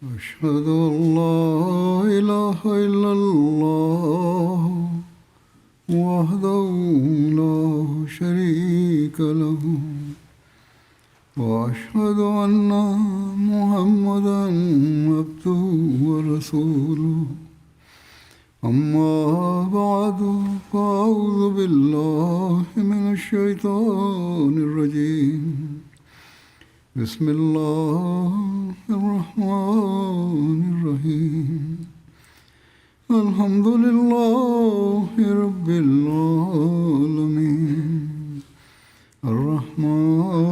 أشهد أن لا إله إلا الله وحده لا شريك له وأشهد أن محمدا عبده ورسوله أما بعد فأعوذ بالله من الشيطان الرجيم بسم الله الرحمن الرحيم الحمد لله رب العالمين الرحمن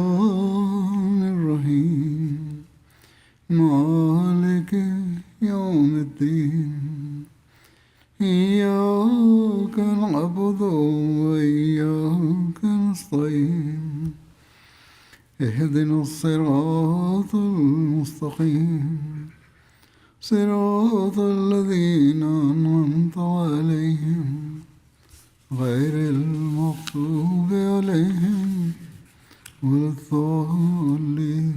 الرحيم مالك يوم الدين إياك نعبد وإياك نستعين اهدنا الصراط المستقيم صراط الذين أنعمت عليهم غير المغضوب عليهم ولا الضالين.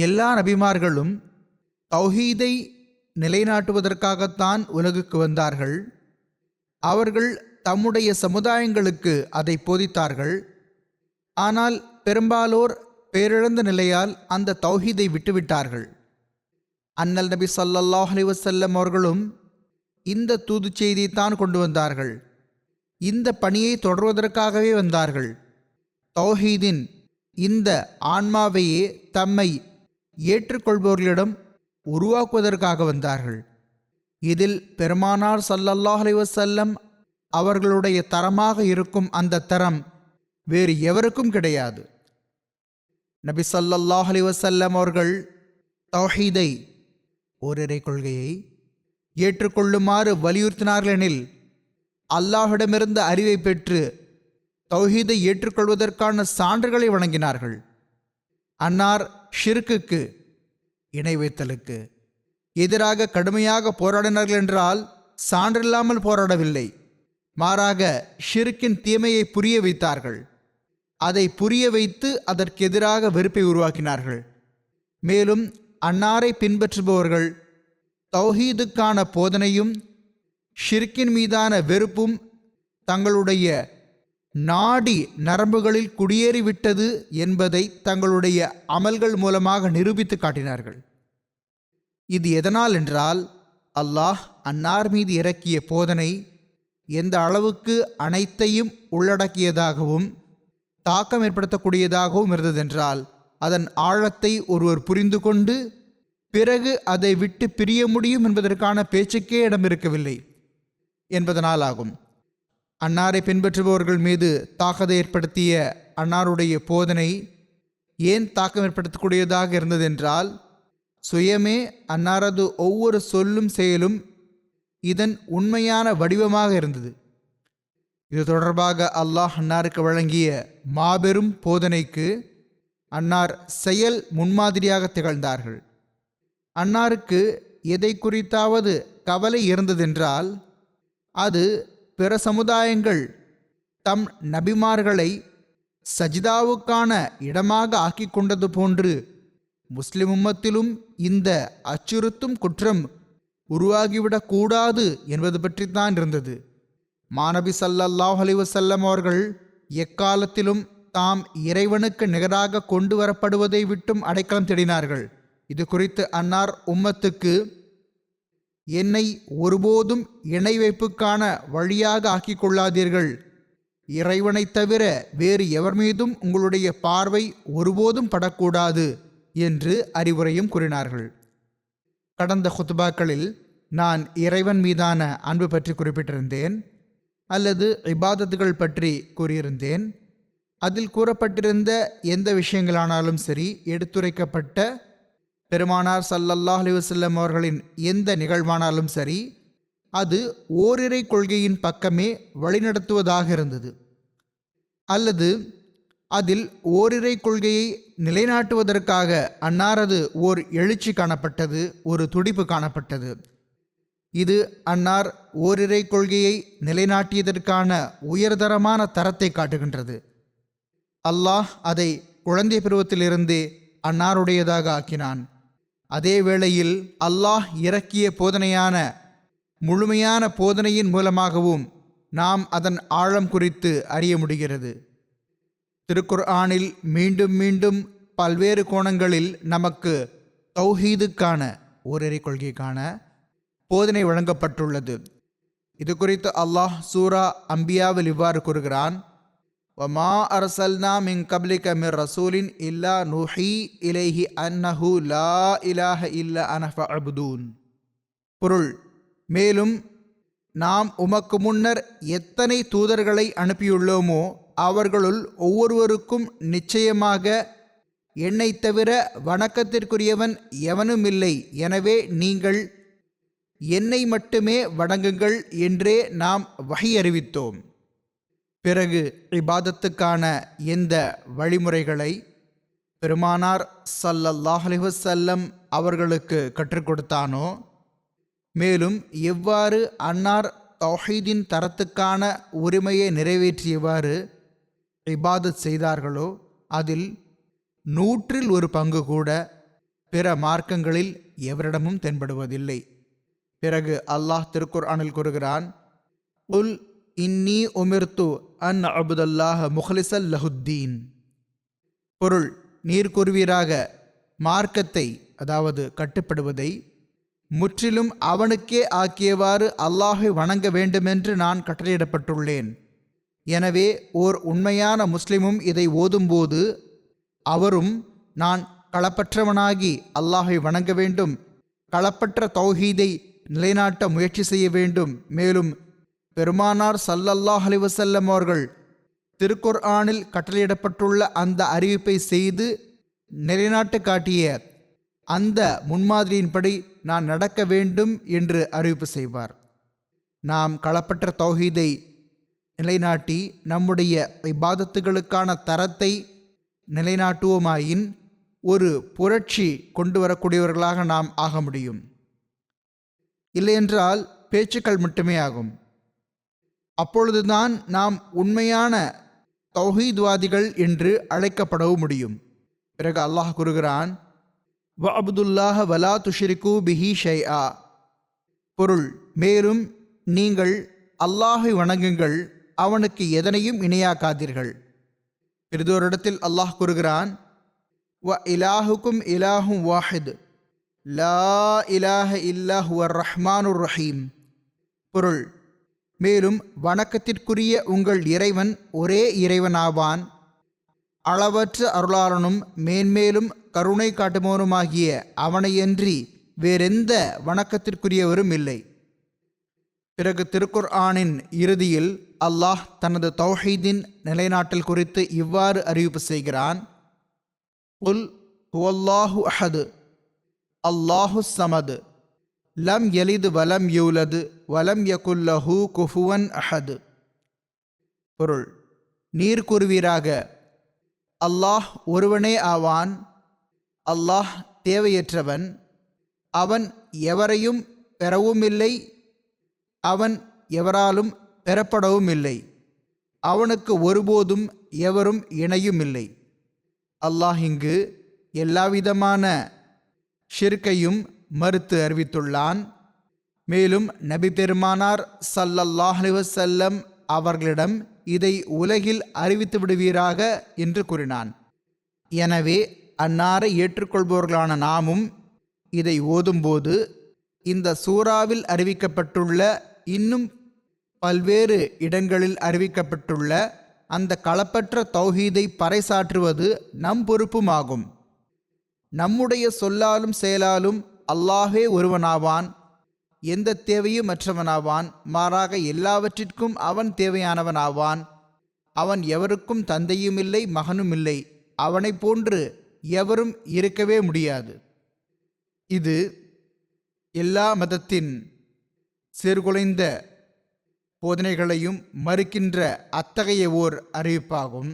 எல்லா நபிமார்களும் தௌஹீதை நிலைநாட்டுவதற்காகத்தான் உலகுக்கு வந்தார்கள். அவர்கள் தம்முடைய சமுதாயங்களுக்கு அதை போதித்தார்கள். ஆனால் பெரும்பாலோர் பேரிழந்த நிலையால் அந்த தௌஹீதை விட்டுவிட்டார்கள். அன்னல் நபி ஸல்லல்லாஹு அலைஹி வஸல்லம் அவர்களும் இந்த தூது செய்தியைத்தான் கொண்டு வந்தார்கள். இந்த பணியை தொடர்வதற்காகவே வந்தார்கள். தௌஹீதின் இந்த ஆன்மாவையே தம்மை ஏற்றுக்கொள்பவர்களிடம் உருவாக்குவதற்காக வந்தார்கள். இதில் பெருமானார் ஸல்லல்லாஹு அலைஹி வஸல்லம் அவர்களுடைய தரமாக இருக்கும் அந்த தரம் வேறு எவருக்கும் கிடையாது. நபி ஸல்லல்லாஹு அலைஹி வஸல்லம் அவர்கள் தௌஹீதை, ஓரிரை கொள்கையை ஏற்றுக்கொள்ளுமாறு வலியுறுத்தினார்கள் எனில் அல்லாஹ்விடமிருந்து அறிவை பெற்று தௌஹீதை ஏற்றுக்கொள்வதற்கான சான்றுகளை வழங்கினார்கள். அன்னார் ஷிர்க்குக்கு, இணை வைத்தலுக்கு எதிராக கடுமையாக போராடினார்கள் என்றால் சான்றில்லாமல் போராடவில்லை. மாறாக ஷிர்க்கின் தீமையை புரிய வைத்தார்கள். அதை புரிய வைத்து அதற்கு எதிராக வெறுப்பை உருவாக்கினார்கள். மேலும் அன்னாரை பின்பற்றுபவர்கள் தௌஹீதுக்கான போதனையும் ஷிர்க்கின் மீதான வெறுப்பும் தங்களுடைய நாடி நரம்புகளில் குடியேறிவிட்டது என்பதை தங்களுடைய அமல்கள் மூலமாக நிரூபித்து காட்டினார்கள். இது எதனால் என்றால், அல்லாஹ் அன்னார் மீது இறக்கிய போதனை எந்த அளவுக்கு அனைத்தையும் உள்ளடக்கியதாகவும் தாக்கம் ஏற்படுத்தக்கூடியதாகவும் இருந்ததென்றால் அதன் ஆழத்தை ஒருவர் புரிந்து கொண்டு பிறகு அதை விட்டு பிரிய முடியும் என்பதற்கான பேச்சுக்கே இடம் இருக்கவில்லை என்பதனால் ஆகும். அன்னாரை பின்பற்றுபவர்கள் மீது தாக்கத்தை ஏற்படுத்திய அன்னாருடைய போதனை ஏன் தாக்கம் ஏற்படுத்தக்கூடியதாக இருந்ததென்றால், சுயமே அன்னாரது ஒவ்வொரு சொல்லும் செயலும் இதன் உண்மையான வடிவமாக இருந்தது. இது தொடர்பாக அல்லாஹ் அன்னாருக்கு வழங்கிய மாபெரும் போதனைக்கு அன்னார் செயல் முன்மாதிரியாக திகழ்ந்தார்கள். அன்னாருக்கு எதை குறித்தாவது கவலை இருந்ததென்றால் அது பிற சமுதாயங்கள் தம் நபிமார்களை சஜிதாவுக்கான இடமாக ஆக்கி கொண்டது போன்று முஸ்லிம் உம்மத்திலும் இந்த அச்சுறுத்தும் குற்றம் உருவாகிவிடக்கூடாது என்பது பற்றித்தான் இருந்தது. மாநபி ஸல்லல்லாஹு அலைஹி வஸல்லம் அவர்கள் எக்காலத்திலும் தாம் இறைவனுக்கு நிகராக கொண்டு வரப்படுவதை விட்டும் அடைக்கலம் தேடினார்கள். இது குறித்து அன்னார் உம்மத்துக்கு, என்னை ஒருபோதும் இணை வைப்புக்கான வழியாக ஆக்கிக் கொள்ளாதீர்கள், இறைவனைத் தவிர வேறு எவர் மீதும் உங்களுடைய பார்வை ஒருபோதும் படக்கூடாது என்று அறிவுரையும் கூறினார்கள். கடந்த குத்பாக்களில் நான் இறைவன் மீதான அன்பு பற்றி குறிப்பிட்டிருந்தேன், அல்லது இபாதத்துகள் பற்றி கூறியிருந்தேன். அதில் கூறப்பட்டிருந்த எந்த விஷயங்களானாலும் சரி, எடுத்துரைக்கப்பட்ட பெருமானார் ஸல்லல்லாஹு அலைஹி வஸல்லம் அவர்களின் எந்த நிகழ்வானாலும் சரி, அது ஓரிரை கொள்கையின் பக்கமே வழிநடத்துவதாக இருந்தது. அல்லது அதில் ஓரிரை கொள்கையை நிலைநாட்டுவதற்காக அன்னாரது ஓர் எழுச்சி காணப்பட்டது, ஒரு துடிப்பு காணப்பட்டது. இது அன்னார் ஓரிரை கொள்கையை நிலைநாட்டியதற்கான உயர்தரமான தரத்தை காட்டுகின்றது. அல்லாஹ் அதை குழந்தை பருவத்திலிருந்தே அன்னாருடையதாக ஆக்கினான். அதே வேளையில் அல்லாஹ் இறக்கிய போதனையான முழுமையான போதனையின் மூலமாகவும் நாம் அதன் ஆழம் குறித்து அறிய முடிகிறது. திருக்குர்ஆனில் மீண்டும் மீண்டும் பல்வேறு கோணங்களில் நமக்கு தௌஹீதுக்கான ஓரிரை கொள்கைக்கான போதனை வழங்கப்பட்டுள்ளது. இது குறித்து அல்லாஹ் சூரா அம்பியாவில் இவ்வாறு கூறுகிறான், வமா அர்சல்னா மின் கப்லிக மிர் ரசூலின் இல்லா நுஹி இலைஹி அன்னஹு லா இலாஹ இல்லா அன ஃபஅபுதூன். பொருள், மேலும் நாம் உமக்கு முன்னர் எத்தனை தூதர்களை அனுப்பியுள்ளோமோ அவர்களுள் ஒவ்வொருவருக்கும் நிச்சயமாக என்னை தவிர வணக்கத்திற்குரியவன் எவனுமில்லை, எனவே நீங்கள் என்னை மட்டுமே வணங்குங்கள் என்றே நாம் வஹி அறிவித்தோம். பிறகு இபாதத்துக்கான எந்த வழிமுறைகளை பெருமானார் ஸல்லல்லாஹு அலைஹி வஸல்லம் அவர்களுக்கு கற்றுக் கொடுத்தானோ, மேலும் எவ்வாறு அன்னார் தௌஹீதின் தரத்துக்கான உரிமையை நிறைவேற்றியவாறு இபாதத் செய்தார்களோ அதில் 100% பங்கு கூட பிற மார்க்கங்களில் எவரிடமும் தென்படுவதில்லை. பிறகு அல்லாஹ் திருக்குர்ஆனில் கூறுகிறான், உல் இன்னி உமிர்து அன் அபுதல்லாஹ முஹ்லிஸல் லஹுத்தீன். பொருள், நீர் கூறுவீராக, மார்க்கத்தை அதாவது கட்டுப்படுவதை முற்றிலும் அவனுக்கே ஆக்கியவாறு அல்லாஹை வணங்க வேண்டுமென்று நான் கட்டளையிடப்பட்டுள்ளேன். எனவே ஓர் உண்மையான முஸ்லிமும் இதை ஓதும்போது அவரும் நான் களப்பற்றவனாகி அல்லாஹை வணங்க வேண்டும், களப்பற்ற தௌஹீதை நிலைநாட்ட முயற்சி செய்ய வேண்டும், மேலும் பெருமானார் ஸல்லல்லாஹு அலைஹி வஸல்லம் அவர்கள் திருக்குர்ஆனில் கட்டளையிடப்பட்டுள்ள அந்த அறிவிப்பை செய்து நிலைநாட்டு காட்டிய அந்த முன்மாதிரியின்படி நான் நடக்க வேண்டும் என்று அறிவிப்பு செய்வார். நாம் களப்பற்ற தௌஹீதை நிலைநாட்டி நம்முடைய இபாதத்துகளுக்கான தரத்தை நிலைநாட்டுவோமாயின் ஒரு புரட்சி கொண்டு வரக்கூடியவர்களாக நாம் ஆக முடியும். இல்லையென்றால் பேச்சுக்கள் மட்டுமே ஆகும். அப்பொழுதுதான் நாம் உண்மையான தௌஹீத்வாதிகள் என்று அழைக்கப்படவும் முடியும். பிறகு அல்லாஹ் கூறுகிறான், வ அப்துல்லாஹ வலா துஷ்ரிகு பிஹி ஷைஆ. பொருள், மேலும் நீங்கள் அல்லாஹை வணங்குங்கள், அவனுக்கு எதனையும் இணையாக்காதீர்கள். பிறிதோரிடத்தில் அல்லாஹ் கூறுகிறான், வ இலாஹுக்கும் இலாஹும் வாஹித் லா இலாஹ இல்லா ஹுவர் ரஹ்மானுர் ரஹீம். பொருள், மேலும் வணக்கத்திற்குரிய உங்கள் இறைவன் ஒரே இறைவனாவான், அளவற்ற அருளாளனும் மேன்மேலும் கருணை காட்டுபவனுமாகிய அவனையன்றி வேறெந்த வணக்கத்திற்குரியவரும் இல்லை. பிறகு திருக்குர்ஆனின் இறுதியில் அல்லாஹ் தனது தௌஹீதின் நிலைநாட்டல் குறித்து இவ்வாறு அறிவிப்பு செய்கிறான், குல் ஹுவல்லாஹு அஹது அல்லாஹு ஸமது லம் யலிது வலம் யூலது வலம் யகுல்லஹு குஃபுவன் அஹது. பொருள், நீர் கூறுவீராக, அல்லாஹ் ஒருவனே ஆவான், அல்லாஹ் தேவையற்றவன், அவன் எவரையும் பெறவும் இல்லை, அவன் எவராலும் பெறப்படவும் இல்லை, அவனுக்கு ஒருபோதும் எவரும் இணையும் இல்லை. அல்லாஹ் இங்கு எல்லாவிதமான ஷிர்கையும் மறுத்து அறிவித்துள்ளான். மேலும் நபி பெருமானார் ஸல்லல்லாஹு அலைஹி வஸல்லம் அவர்களிடம் இதை உலகில் அறிவித்து விடுவீராக என்று கூறினான். எனவே அன்னாரை ஏற்றுக்கொள்பவர்களான நாமும் இதை ஓதும்போது இந்த சூறாவில் அறிவிக்கப்பட்டுள்ள இன்னும் பல்வேறு இடங்களில் அறிவிக்கப்பட்டுள்ள அந்த களப்பற்ற தௌஹீதை பறைசாற்றுவது நம் பொறுப்புமாகும். நம்முடைய சொல்லாலும் செயலாலும் அல்லாஹே ஒருவனாவான், எந்த தேவையும் மற்றவனாவான், மாறாக எல்லாவற்றிற்கும் அவன் தேவையானவனாவான். அவன் எவருக்கும் தந்தையும் இல்லை, மகனும் இல்லை, அவனைப் போன்று எவரும் இருக்கவே முடியாது. இது எல்லா மதத்தின் சீர்குலைந்த போதனைகளையும் மறுக்கின்ற அத்தகைய ஓர் அறிவிப்பாகும்.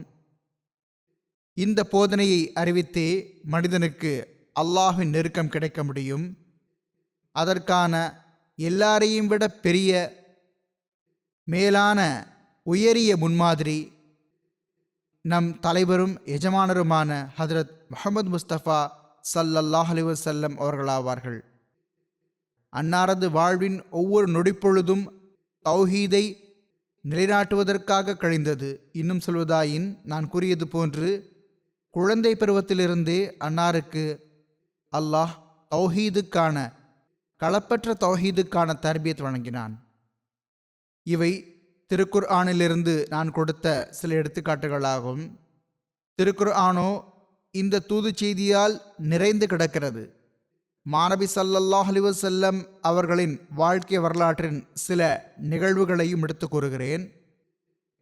இந்த போதனையை அறிவித்தே மனிதனுக்கு அல்லாஹ்வின் நெருக்கம் கிடைக்க முடியும். அதற்கான எல்லாரையும் விட பெரிய மேலான உயரிய முன்மாதிரி நம் தலைவரும் எஜமானருமான ஹதரத் முஹம்மது முஸ்தபா ஸல்லல்லாஹு அலைஹி வஸல்லம் அவர்களாவார்கள். அன்னாரது வாழ்வின் ஒவ்வொரு நொடிப்பொழுதும் தௌஹீதை நிலைநாட்டுவதற்காக கழிந்தது. இன்னும் சொல்வதாயின், நான் கூறியது போன்று குழந்தை பருவத்திலிருந்தே அன்னாருக்கு அல்லாஹ் தௌஹீதுக்கான களப்பற்ற தௌஹீதுக்கான தர்பியத் வழங்கினான். இவை திருக்குர்ஆனிலிருந்து நான் கொடுத்த சில எடுத்துக்காட்டுகளாகும். திருக்குர்ஆனோ இந்த தூது செய்தியால் நிறைந்து கிடக்கிறது. மாநபி ஸல்லல்லாஹு அலைஹி வஸல்லம் அவர்களின் வாழ்க்கை வரலாற்றின் சில நிகழ்வுகளையும் எடுத்து கூறுகிறேன்.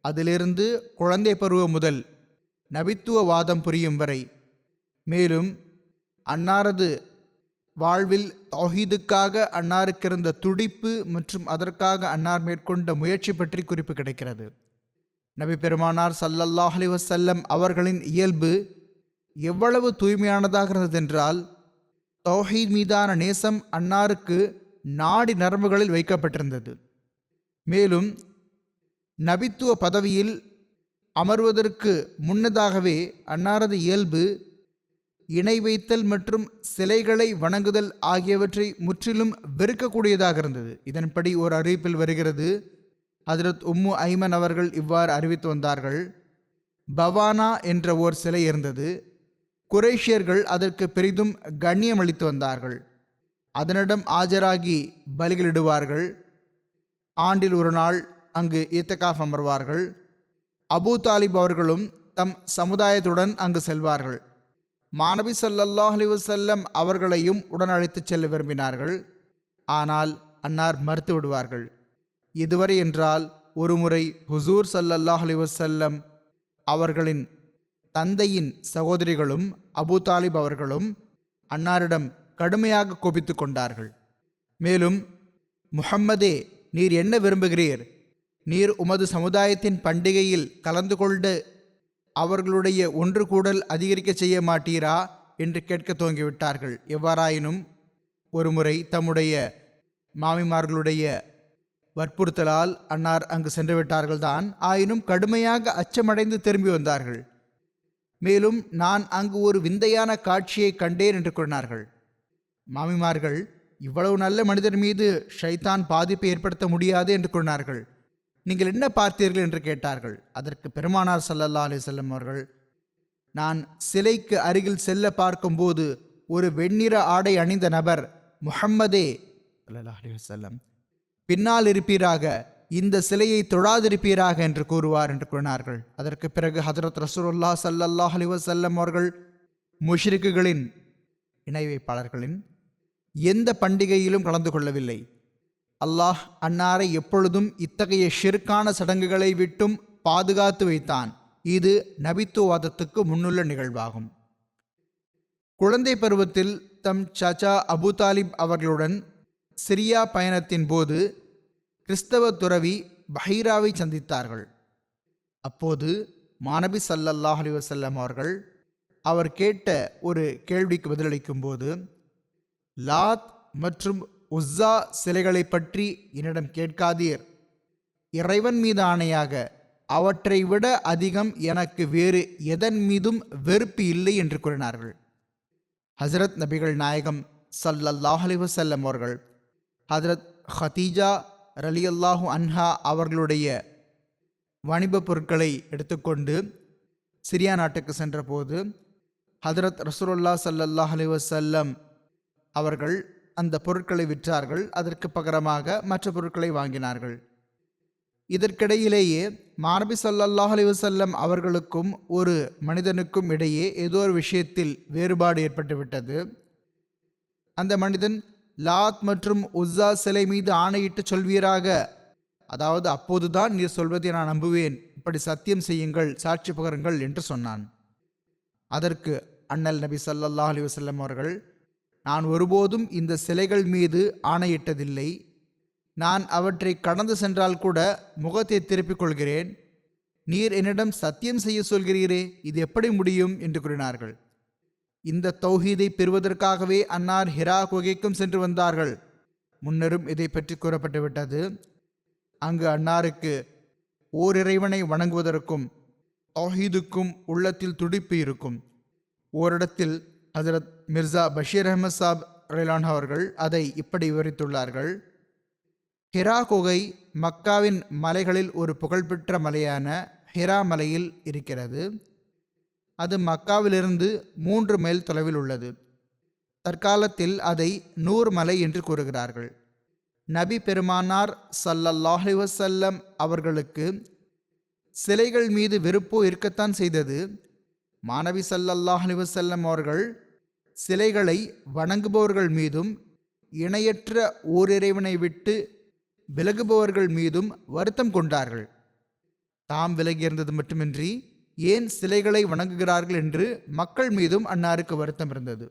அதிலிருந்து குழந்தை பருவம் முதல் நபித்துவ வாதம் புரியும் வரை, மேலும் அன்னாரது வாழ்வில் தௌஹீதுக்காக அன்னாருக்கு இருந்த துடிப்பு மற்றும் அதற்காக அன்னார் மேற்கொண்ட முயற்சி பற்றி குறிப்பு கிடைக்கிறது. நபி பெருமானார் ஸல்லல்லாஹு அலைஹி வஸல்லம் அவர்களின் இயல்பு எவ்வளவு தூய்மையானதாக இருந்ததென்றால், தௌஹீத் மீதான நேசம் அன்னாருக்கு நாடி நரம்புகளில் வைக்கப்பட்டிருந்தது. மேலும் நபித்துவ பதவியில் அமர்வதற்கு முன்னதாகவே அன்னாரது இயல்பு இணை வைத்தல் மற்றும் சிலைகளை வணங்குதல் ஆகியவற்றை முற்றிலும் வெறுக்கக்கூடியதாக இருந்தது. இதன்படி ஒரு அறிவிப்பில் வருகிறது, ஹஜ்ரத் உம்மு ஐமன் அவர்கள் இவ்வாறு அறிவித்து வந்தார்கள்: பவானா என்ற ஓர் சிலை இருந்தது. குறைஷியர்கள் அதற்கு பெரிதும் கண்ணியம் அளித்து வந்தார்கள். அதனிடம் ஆஜராகி பலிகளிடுவார்கள். ஆண்டில் ஒரு நாள் அங்கு இத்தகாஃப் அமர்வார்கள். அபூ தாலிப் அவர்களும் தம் சமுதாயத்துடன் அங்கு செல்வார்கள். மாநபி ஸல்லல்லாஹு அலைஹி வஸல்லம் அவர்களையும் உடன் அழைத்துச் செல்ல விரும்பினார்கள். ஆனால் அன்னார் மறுத்து விடுவார்கள். இதுவரை என்றால் ஒருமுறை ஹுசூர் ஸல்லல்லாஹு அலைஹி வஸல்லம் அவர்களின் தந்தையின் சகோதரிகளும் அபூ தாலிப் அவர்களும் அன்னாரிடம் கடுமையாக கோபித்து கொண்டார்கள். மேலும், முஹம்மதே, நீர் என்ன விரும்புகிறீர்? நீர் உமது சமுதாயத்தின் பண்டிகையில் கலந்து கொண்டு அவர்களுடைய ஒன்று கூடல் அதிகரிக்க செய்ய மாட்டீரா என்று கேட்க துவங்கிவிட்டார்கள். எவ்வாறாயினும் ஒருமுறை தம்முடைய மாமிமார்களுடைய வற்புறுத்தலால் அன்னார் அங்கு சென்று விட்டார்கள்தான். ஆயினும் கடுமையாக அச்சமடைந்து திரும்பி வந்தார்கள். மேலும், நான் அங்கு ஒரு விந்தையான காட்சியை கண்டேன் என்று கூறினார்கள். மாமிமார்கள், இவ்வளவு நல்ல மனிதர் மீது ஷைத்தான் பாதிப்பை ஏற்படுத்த முடியாது என்று கூறினார்கள். நீங்கள் என்ன பார்த்தீர்கள் என்று கேட்டார்கள். அதற்கு பெருமானார் ஸல்லல்லாஹு அலைஹி வஸல்லம் அவர்கள், நான் சிலைக்கு அருகில் செல்ல பார்க்கும்போது ஒரு வெண்ணிற ஆடை அணிந்த நபர், முஹம்மதே ஸல்லல்லாஹு அலைஹி வஸல்லம், பின்னால் இருப்பீராக, இந்த சிலையை தொழாதிருப்பீராக என்று கூறுவார் என்று கூறினார்கள். அதற்கு பிறகு ஹஜ்ரத் ரசூலுல்லாஹ் ஸல்லல்லாஹு அலைஹி வஸல்லம் அவர்கள் முஷ்ரிக்குகளின் இணை வைப்பாளர்களின் எந்த பண்டிகையிலும் கலந்து கொள்ளவில்லை. அல்லாஹ் அன்னாரை எப்பொழுதும் இத்தகைய ஷிர்கான சடங்குகளை விட்டும் பாதுகாத்து வைத்தான். இது நபித்துவாதத்துக்கு முன்னுள்ள நிகழ்வாகும். குழந்தை பருவத்தில் தம் சாச்சா அபூ தாலிப் அவர்களுடன் சிரியா பயணத்தின் போது கிறிஸ்தவ துறவி பஹீராவை சந்தித்தார்கள். அப்போது மாநபி ஸல்லல்லாஹு அலைஹி வஸல்லம் அவர்கள் அவர் கேட்ட ஒரு கேள்விக்கு பதிலளிக்கும் போது, லாத் மற்றும் உஸ்ஸா சிலைகளை பற்றி என்னிடம் கேட்காதீர். இறைவன் மீது ஆணையாக அவற்றை விட அதிகம் எனக்கு வேறு எதன் மீதும் வெறுப்பு இல்லை என்று கூறினார்கள். ஹஜ்ரத் நபிகள் நாயகம் ஸல்லல்லாஹு அலைஹி வஸல்லம் அவர்கள் ஹஜ்ரத் ஹதீஜா ரலியல்லாஹு அன்ஹா அவர்களுடைய வணிப பொருட்களை எடுத்துக்கொண்டு சிரியா நாட்டுக்கு சென்றபோது ஹஜ்ரத் ரசூலுல்லாஹ் ஸல்லல்லாஹு அலைஹி வஸல்லம் அவர்கள் அந்த பொருட்களை விற்றார்கள். அதற்கு பகரமாக மற்ற பொருட்களை வாங்கினார்கள். இதற்கிடையிலேயே மாநபி ஸல்லல்லாஹு அலைஹி வஸல்லம் அவர்களுக்கும் ஒரு மனிதனுக்கும் இடையே ஏதோ ஒரு விஷயத்தில் வேறுபாடு ஏற்பட்டுவிட்டது. அந்த மனிதன், லாத் மற்றும் உஸ்ஸா சிலை மீது ஆணையிட்டு சொல்வீராக, அதாவது அப்போதுதான் நீர் சொல்வதை நான் நம்புவேன், இப்படி சத்தியம் செய்யுங்கள், சாட்சி பகருங்கள் என்று சொன்னான். அதற்கு அண்ணல் நபி ஸல்லல்லாஹு அலைஹி வஸல்லம் அவர்கள், நான் ஒருபோதும் இந்த சிலைகள் மீது ஆணையிட்டதில்லை. நான் அவற்றை கடந்து சென்றால் கூட முகத்தை திருப்பிக் கொள்கிறேன். நீர் என்னிடம் சத்தியம் செய்ய சொல்கிறீரே, இது எப்படி முடியும் என்று கூறினார்கள். இந்த தௌஹீதை பெறுவதற்காகவே அன்னார் ஹிரா குகைக்கும் சென்று வந்தார்கள். முன்னரும் இதை பற்றி கூறப்பட்டுவிட்டது. அங்கு அன்னாருக்கு ஓரிறைவனை வணங்குவதற்கும் தௌஹீதுக்கும் உள்ளத்தில் துடிப்பு இருக்கும். ஓரிடத்தில் ஹஜரத் மிர்சா பஷீர் அஹமத் சாப் ரலியல்லாஹு அன்ஹு அவர்கள் அதை இப்படி விவரித்துள்ளார்கள். ஹிரா குகை மக்காவின் மலைகளில் ஒரு புகழ்பெற்ற மலையான ஹிரா மலையில் இருக்கிறது. அது மக்காவிலிருந்து 3 மைல் தொலைவில் உள்ளது. தற்காலத்தில் அதை நூர் மலை என்று கூறுகிறார்கள். நபி பெருமானார் ஸல்லல்லாஹு அலைஹி வஸல்லம் அவர்களுக்கு சிலைகள் மீது வெறுப்போ இருக்கத்தான் செய்தது. மாணவி ஸல்லல்லாஹு அலைஹி வஸல்லம் அவர்கள் சிலைகளை வணங்குபவர்கள் மீதும் இணையற்ற ஓரிறைவனை விட்டு விலகுபவர்கள் மீதும் வருத்தம் கொண்டார்கள். தாம் விலகியிருந்தது மட்டுமின்றி ஏன் சிலைகளை வணங்குகிறார்கள் என்று மக்கள் மீதும் அன்னாருக்கு வருத்தம் இருந்தது.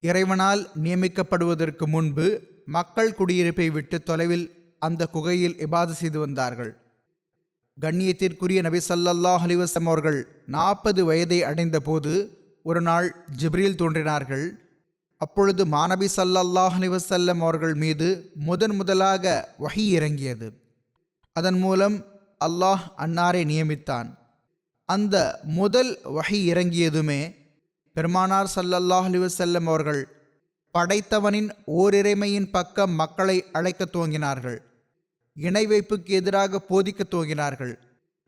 இறைவனால் நியமிக்கப்படுவதற்கு முன்பு மக்கள் குடியிருப்பை விட்டு தொலைவில் அந்த குகையில் இபாதத் செய்து வந்தார்கள். கண்ணியத்திற்குரிய நபி ஸல்லல்லாஹு அலைஹி வஸல்லம் அவர்கள் 40 வயதை அடைந்த போது ஒரு நாள் ஜிப்ரீல் தோன்றினார்கள். அப்பொழுது மாநபி ஸல்லல்லாஹு அலைஹி வஸல்லம் அவர்கள் மீது முதலாக வஹி இறங்கியது. அதன் மூலம் அல்லாஹ் அன்னாரை நியமித்தான். அந்த முதல் வஹி இறங்கியதுமே பெருமானார் ஸல்லல்லாஹு அலைஹி வஸல்லம் அவர்கள் படைத்தவனின் ஓரிறைமையின் பக்கம் மக்களை அழைக்க துவங்கினார்கள். இணை வைப்புக்கு எதிராக போதிக்க துவங்கினார்கள்.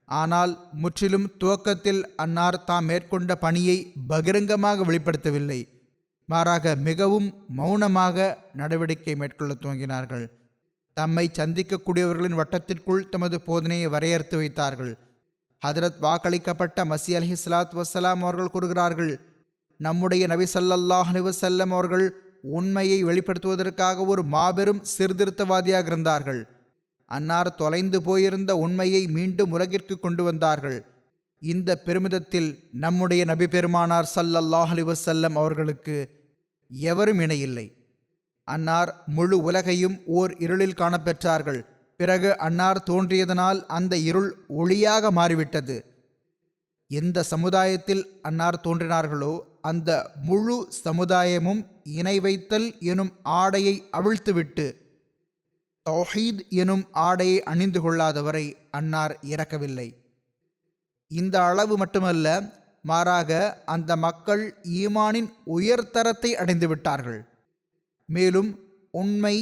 ஆனால் முற்றிலும் துவக்கத்தில் அன்னார் தாம் மேற்கொண்ட பணியை பகிரங்கமாக வெளிப்படுத்தவில்லை. மாறாக மிகவும் மௌனமாக நடவடிக்கை மேற்கொள்ள துவங்கினார்கள். தம்மை சந்திக்கக்கூடியவர்களின் வட்டத்திற்குள் தமது போதனையை வரையறுத்து வைத்தார்கள். ஹதரத் வாக்களிக்கப்பட்ட மஸீஹ் அலைஹிஸ்ஸலாத்து வஸ்ஸலாம் அவர்கள் கூறுகிறார்கள், நம்முடைய நபி ஸல்லல்லாஹு அலைஹி வஸல்லம் அவர்கள் உண்மையை வெளிப்படுத்துவதற்காக ஒரு மாபெரும் சீர்திருத்தவாதியாக இருந்தார்கள். அன்னார் தொலைந்து போயிருந்த உண்மையை மீண்டும் உலகிற்கு கொண்டு வந்தார்கள். இந்த பெருமிதத்தில் நம்முடைய நபி பெருமானார் ஸல்லல்லாஹு அலைஹி வஸல்லம் அவர்களுக்கு எவரும் இணையில்லை. அன்னார் முழு உலகையும் ஓர் இருளில் காணப்பெற்றார்கள். பிறகு அன்னார் தோன்றியதனால் அந்த இருள் ஒளியாக மாறிவிட்டது. எந்த சமுதாயத்தில் அன்னார் தோன்றினார்களோ அந்த முழு சமுதாயமும் இணை வைத்தல் எனும் ஆடையை அவிழ்த்துவிட்டு தௌஹீத் எனும் ஆடையை அணிந்து கொள்ளாதவரை அன்னார் இறக்கவில்லை. இந்த அளவு மட்டுமல்ல, மாறாக அந்த மக்கள் ஈமானின் உயர்தரத்தை அடைந்து விட்டார்கள். மேலும் உண்மை,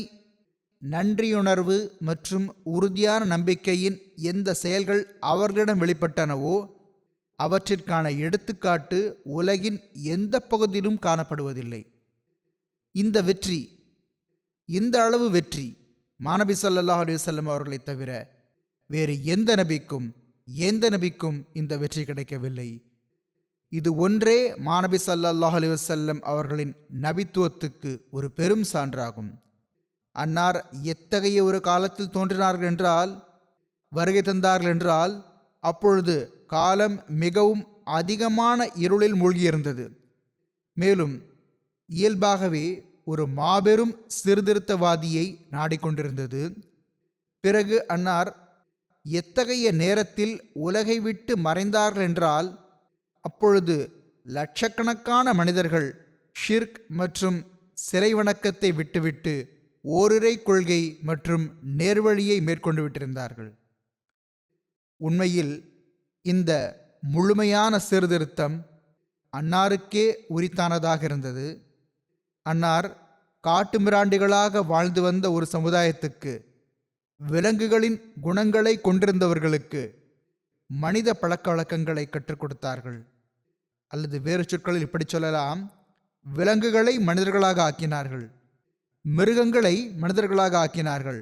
நன்றியுணர்வு மற்றும் உறுதியான நம்பிக்கையின் எந்த செயல்கள் அவர்களிடம் வெளிப்பட்டனவோ அவற்றிற்கான எடுத்துக்காட்டு உலகின் எந்த பகுதியிலும் காணப்படுவதில்லை. இந்த அளவு வெற்றி மாநபி ஸல்லல்லாஹு அலைஹி வஸல்லம் அவர்களை தவிர வேறு எந்த நபிக்கும் இந்த வெற்றி கிடைக்கவில்லை. இது ஒன்றே மாநபி ஸல்லல்லாஹு அலைஹி வஸல்லம் அவர்களின் நபித்துவத்துக்கு ஒரு பெரும் சான்றாகும். அன்னார் எத்தகைய ஒரு காலத்தில் தோன்றினார்கள் என்றால், வருகை தந்தார்கள் என்றால், அப்பொழுது காலம் மிகவும் அதிகமான இருளில் மூழ்கியிருந்தது. மேலும் இயல்பாகவே ஒரு மாபெரும் சீர்திருத்தவாதியை நாடிக்கொண்டிருந்தது. பிறகு அன்னார் எத்தகைய நேரத்தில் உலகை விட்டு மறைந்தார்கள் என்றால், அப்பொழுது லட்சக்கணக்கான மனிதர்கள் ஷிர்க் மற்றும் சிலை வணக்கத்தை விட்டுவிட்டு ஓரிரை கொள்கை மற்றும் நேர்வழியை மேற்கொண்டு விட்டிருந்தார்கள். உண்மையில் இந்த முழுமையான சீர்திருத்தம் அன்னாருக்கே உரித்தானதாக இருந்தது. அன்னார் காட்டு மிராண்டிகளாக வாழ்ந்து வந்த ஒரு சமுதாயத்துக்கு, விலங்குகளின் குணங்களை கொண்டிருந்தவர்களுக்கு மனித பழக்க வழக்கங்களை கற்றுக் கொடுத்தார்கள். அல்லது வேறு சொற்களில் இப்படி சொல்லலாம், விலங்குகளை மனிதர்களாக ஆக்கினார்கள், மிருகங்களை மனிதர்களாக ஆக்கினார்கள்.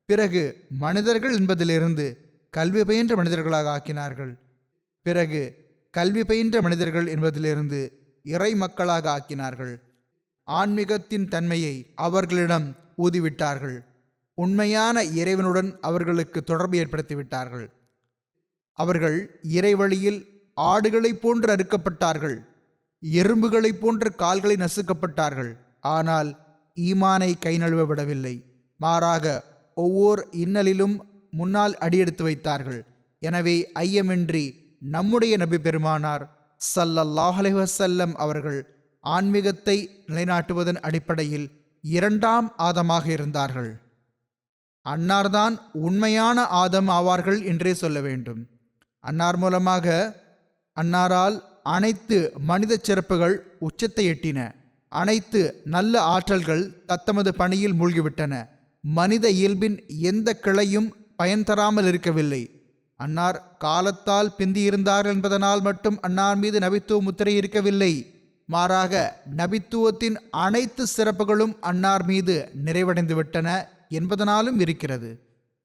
பிறகு மனிதர்கள் என்பதிலிருந்து கல்வி பயின்ற மனிதர்களாக ஆக்கினார்கள். பிறகு கல்வி பயின்ற மனிதர்கள் என்பதிலிருந்து இறை மக்களாக ஆக்கினார்கள். ஆன்மீகத்தின் தன்மையை அவர்களிடம் ஊதிவிட்டார்கள். உண்மையான இறைவனுடன் அவர்களுக்கு தொடர்பு ஏற்படுத்திவிட்டார்கள். அவர்கள் இறைவழியில் ஆடுகளைப் போன்று அறுக்கப்பட்டார்கள், எறும்புகளைப் போன்ற கால்களை நசுக்கப்பட்டார்கள். ஆனால் ஈமானை கை நழுவ விடவில்லை. மாறாக ஒவ்வொரு இன்னலிலும் முன்னால் அடியெடுத்து வைத்தார்கள். எனவே ஐயமின்றி நம்முடைய நபி பெருமானார் ஸல்லல்லாஹு அலைஹி வஸல்லம் அவர்கள் ஆன்மீகத்தை நிலைநாட்டுவதன் அடிப்படையில் 2ஆம் ஆதமாக இருந்தார்கள். அன்னார்தான் உண்மையான ஆதம் ஆவார்கள் என்றே சொல்ல வேண்டும். அன்னார் மூலமாக அன்னாரால் அனைத்து மனித சிறப்புகள் உச்சத்தை எட்டின. அனைத்து நல்ல ஆற்றல்கள் தத்தமது பணியில் மூழ்கிவிட்டன. மனித இயல்பின் எந்த கிளையும் பயன் தராமல் இருக்கவில்லை. அன்னார் காலத்தால் பிந்தியிருந்தார்கள் என்பதனால் மட்டும் அன்னார் மீது நபித்துவ முத்திரை இருக்கவில்லை. மாறாக நபித்துவத்தின் அனைத்து சிறப்புகளும் அன்னார் மீது நிறைவடைந்து விட்டன என்பதனாலும் இருக்கிறது.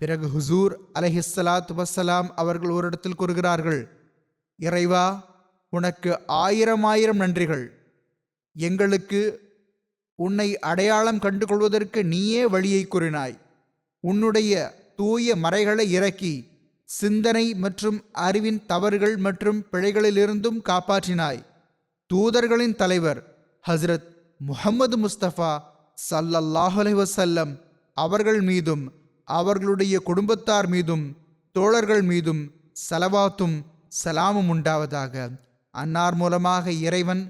பிறகு ஹுசூர் அலைஹிஸ்ஸலாத்து வஸ்ஸலாம் அவர்கள் ஒரு இடத்தில் கூறுகிறார்கள், இறைவா, உனக்கு 1000 நன்றிகள். எங்களுக்கு உன்னை அடையாளம் கண்டுகொள்வதற்கு நீயே வழியை கூறினாய். உன்னுடைய தூய மறைகளை இறக்கி சிந்தனை மற்றும் அறிவின் தவறுகள் மற்றும் பிழைகளிலிருந்தும் காப்பாற்றினாய். தூதர்களின் தலைவர் ஹஸ்ரத் முஹம்மது முஸ்தபா ஸல்லல்லாஹு அலைஹி வஸல்லம் அவர்கள் மீதும் அவர்களுடைய குடும்பத்தார் மீதும் தோழர்கள் மீதும் ஸலவாத்தும் சலாமும் உண்டாவதாக. அன்னார் மூலமாக இறைவன்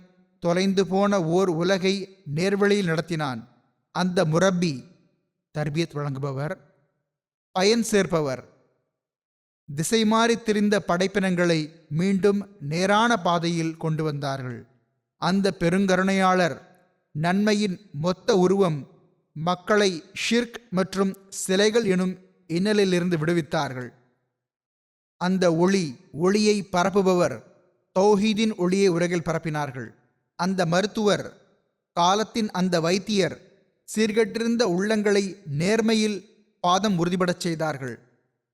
தொலைந்து போன ஓர் உலகை நேர்வழியில் நடத்தினான். அந்த முரப்பி, தர்பியத் வழங்குபவர், பயன் சேர்ப்பவர், திசை மாறி திரிந்த படைப்பினங்களை மீண்டும் நேரான பாதையில் கொண்டு வந்தார்கள். அந்த பெருங்கருணையாளர் நன்மையின் மொத்த உருவம் மக்களை ஷிர்க் மற்றும் சிலைகள் எனும் இன்னலிலிருந்து விடுவித்தார்கள். அந்த ஒளியை பரப்புபவர் தௌஹீதின் ஒளியை உலகில் பரப்பினார்கள். அந்த மருத்துவர், காலத்தின் அந்த வைத்தியர் சீர்கெட்டிருந்த உள்ளங்களை நேர்மையில் பாதம் உறுதிபடச் செய்தார்கள்.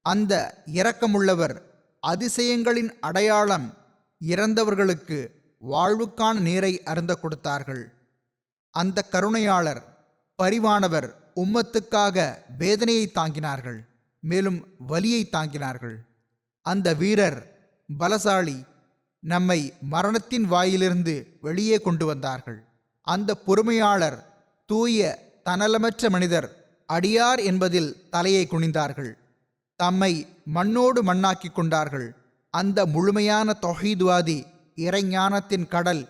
அந்த இரக்கமுள்ளவர் அதிசயங்களின் அடையாளம் இறந்தவர்களுக்கு வாழ்வுக்கான நீரை அருந்த கொடுத்தார்கள். அந்த கருணையாளர் பரிவானவர் உம்மத்துக்காக வேதனையை தாங்கினார்கள், மேலும் வலியை தாங்கினார்கள். அந்த வீரர் பலசாலி நம்மை மரணத்தின் வாயிலிருந்து வெளியே கொண்டு வந்தார்கள். அந்த பொறுமையாளர் தூய தன்னலமற்ற மனிதர் அடியார் என்பதில் தலையை குனிந்தார்கள். தம்மை மண்ணோடு மண்ணாக்கி கொண்டார்கள். அந்த முழுமையான தௌஹீத்வாதி இறைஞானத்தின் கடல்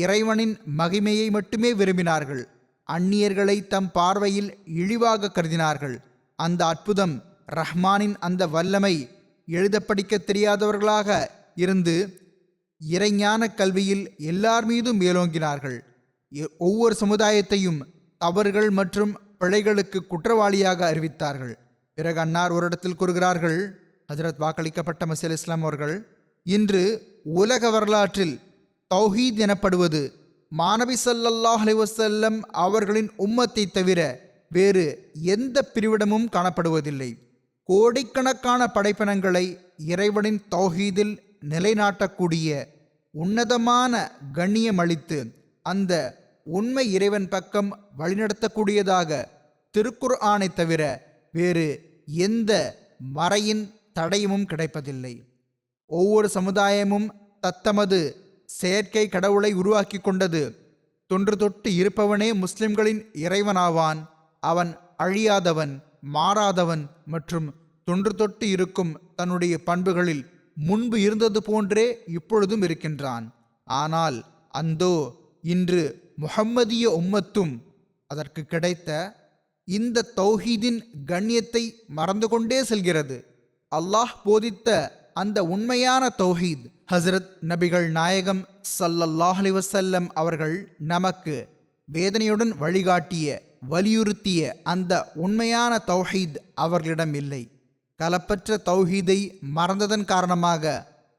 இறைவனின் மகிமையை மட்டுமே விரும்பினார்கள். அந்நியர்களை தம் பார்வையில் இழிவாக கருதினார்கள். அந்த அற்புதம் ரஹ்மானின் அந்த வல்லமை எழுத படிக்க தெரியாதவர்களாக இருந்து இறைஞான கல்வியில் எல்லார் மீதும் மேலோங்கினார்கள். ஒவ்வொரு சமுதாயத்தையும் தவறுகள் மற்றும் பிழைகளுக்கு குற்றவாளியாக அறிவித்தார்கள். பிறகு அன்னார் ஒரு இடத்தில் கூறுகிறார்கள், ஹஜ்ரத் வாக்களிக்கப்பட்ட மஸீஹ் இஸ்லாம் அவர்கள், இன்று உலக வரலாற்றில் தௌஹீத் எனப்படுவது மாநபி ஸல்லல்லாஹு அலைஹி வஸல்லம் அவர்களின் உம்மத்தை தவிர வேறு எந்த பிரிவிடமும் காணப்படுவதில்லை. கோடிக்கணக்கான படைப்பினங்களை இறைவனின் தௌஹீதில் நிலைநாட்டக்கூடிய உன்னதமான கண்ணியமளித்து அந்த உண்மை இறைவன் பக்கம் வழிநடத்தக்கூடியதாக திருக்குர்ஆனை தவிர வேறு எந்த மறையின் தடயமும் கிடைப்பதில்லை. ஒவ்வொரு சமுதாயமும் தத்தமது செயற்கை கடவுளை உருவாக்கி கொண்டது. தொன்று தொட்டு இருப்பவனே முஸ்லிம்களின் இறைவனாவான். அவன் அழியாதவன், மாறாதவன் மற்றும் தொன்று தொட்டு இருக்கும் தன்னுடைய பண்புகளில் முன்பு இருந்தது போன்றே இப்பொழுதும் இருக்கின்றான். ஆனால் அந்தோ இன்று முஹம்மதிய உம்மத்தும் அதற்கு கிடைத்த இந்த தௌஹீதின் கண்ணியத்தை மறந்து கொண்டே செல்கிறது. அல்லாஹ் போதித்த அந்த உண்மையான தௌஹீத் ஹஸ்ரத் நபிகள் நாயகம் ஸல்லல்லாஹு அலைஹி வஸல்லம் அவர்கள் நமக்கு வேதனையுடன் வழிகாட்டிய வலியுறுத்திய அந்த உண்மையான தௌஹீத் அவர்களிடம் இல்லை. கலப்பற்ற தௌஹீதை மறந்ததன் காரணமாக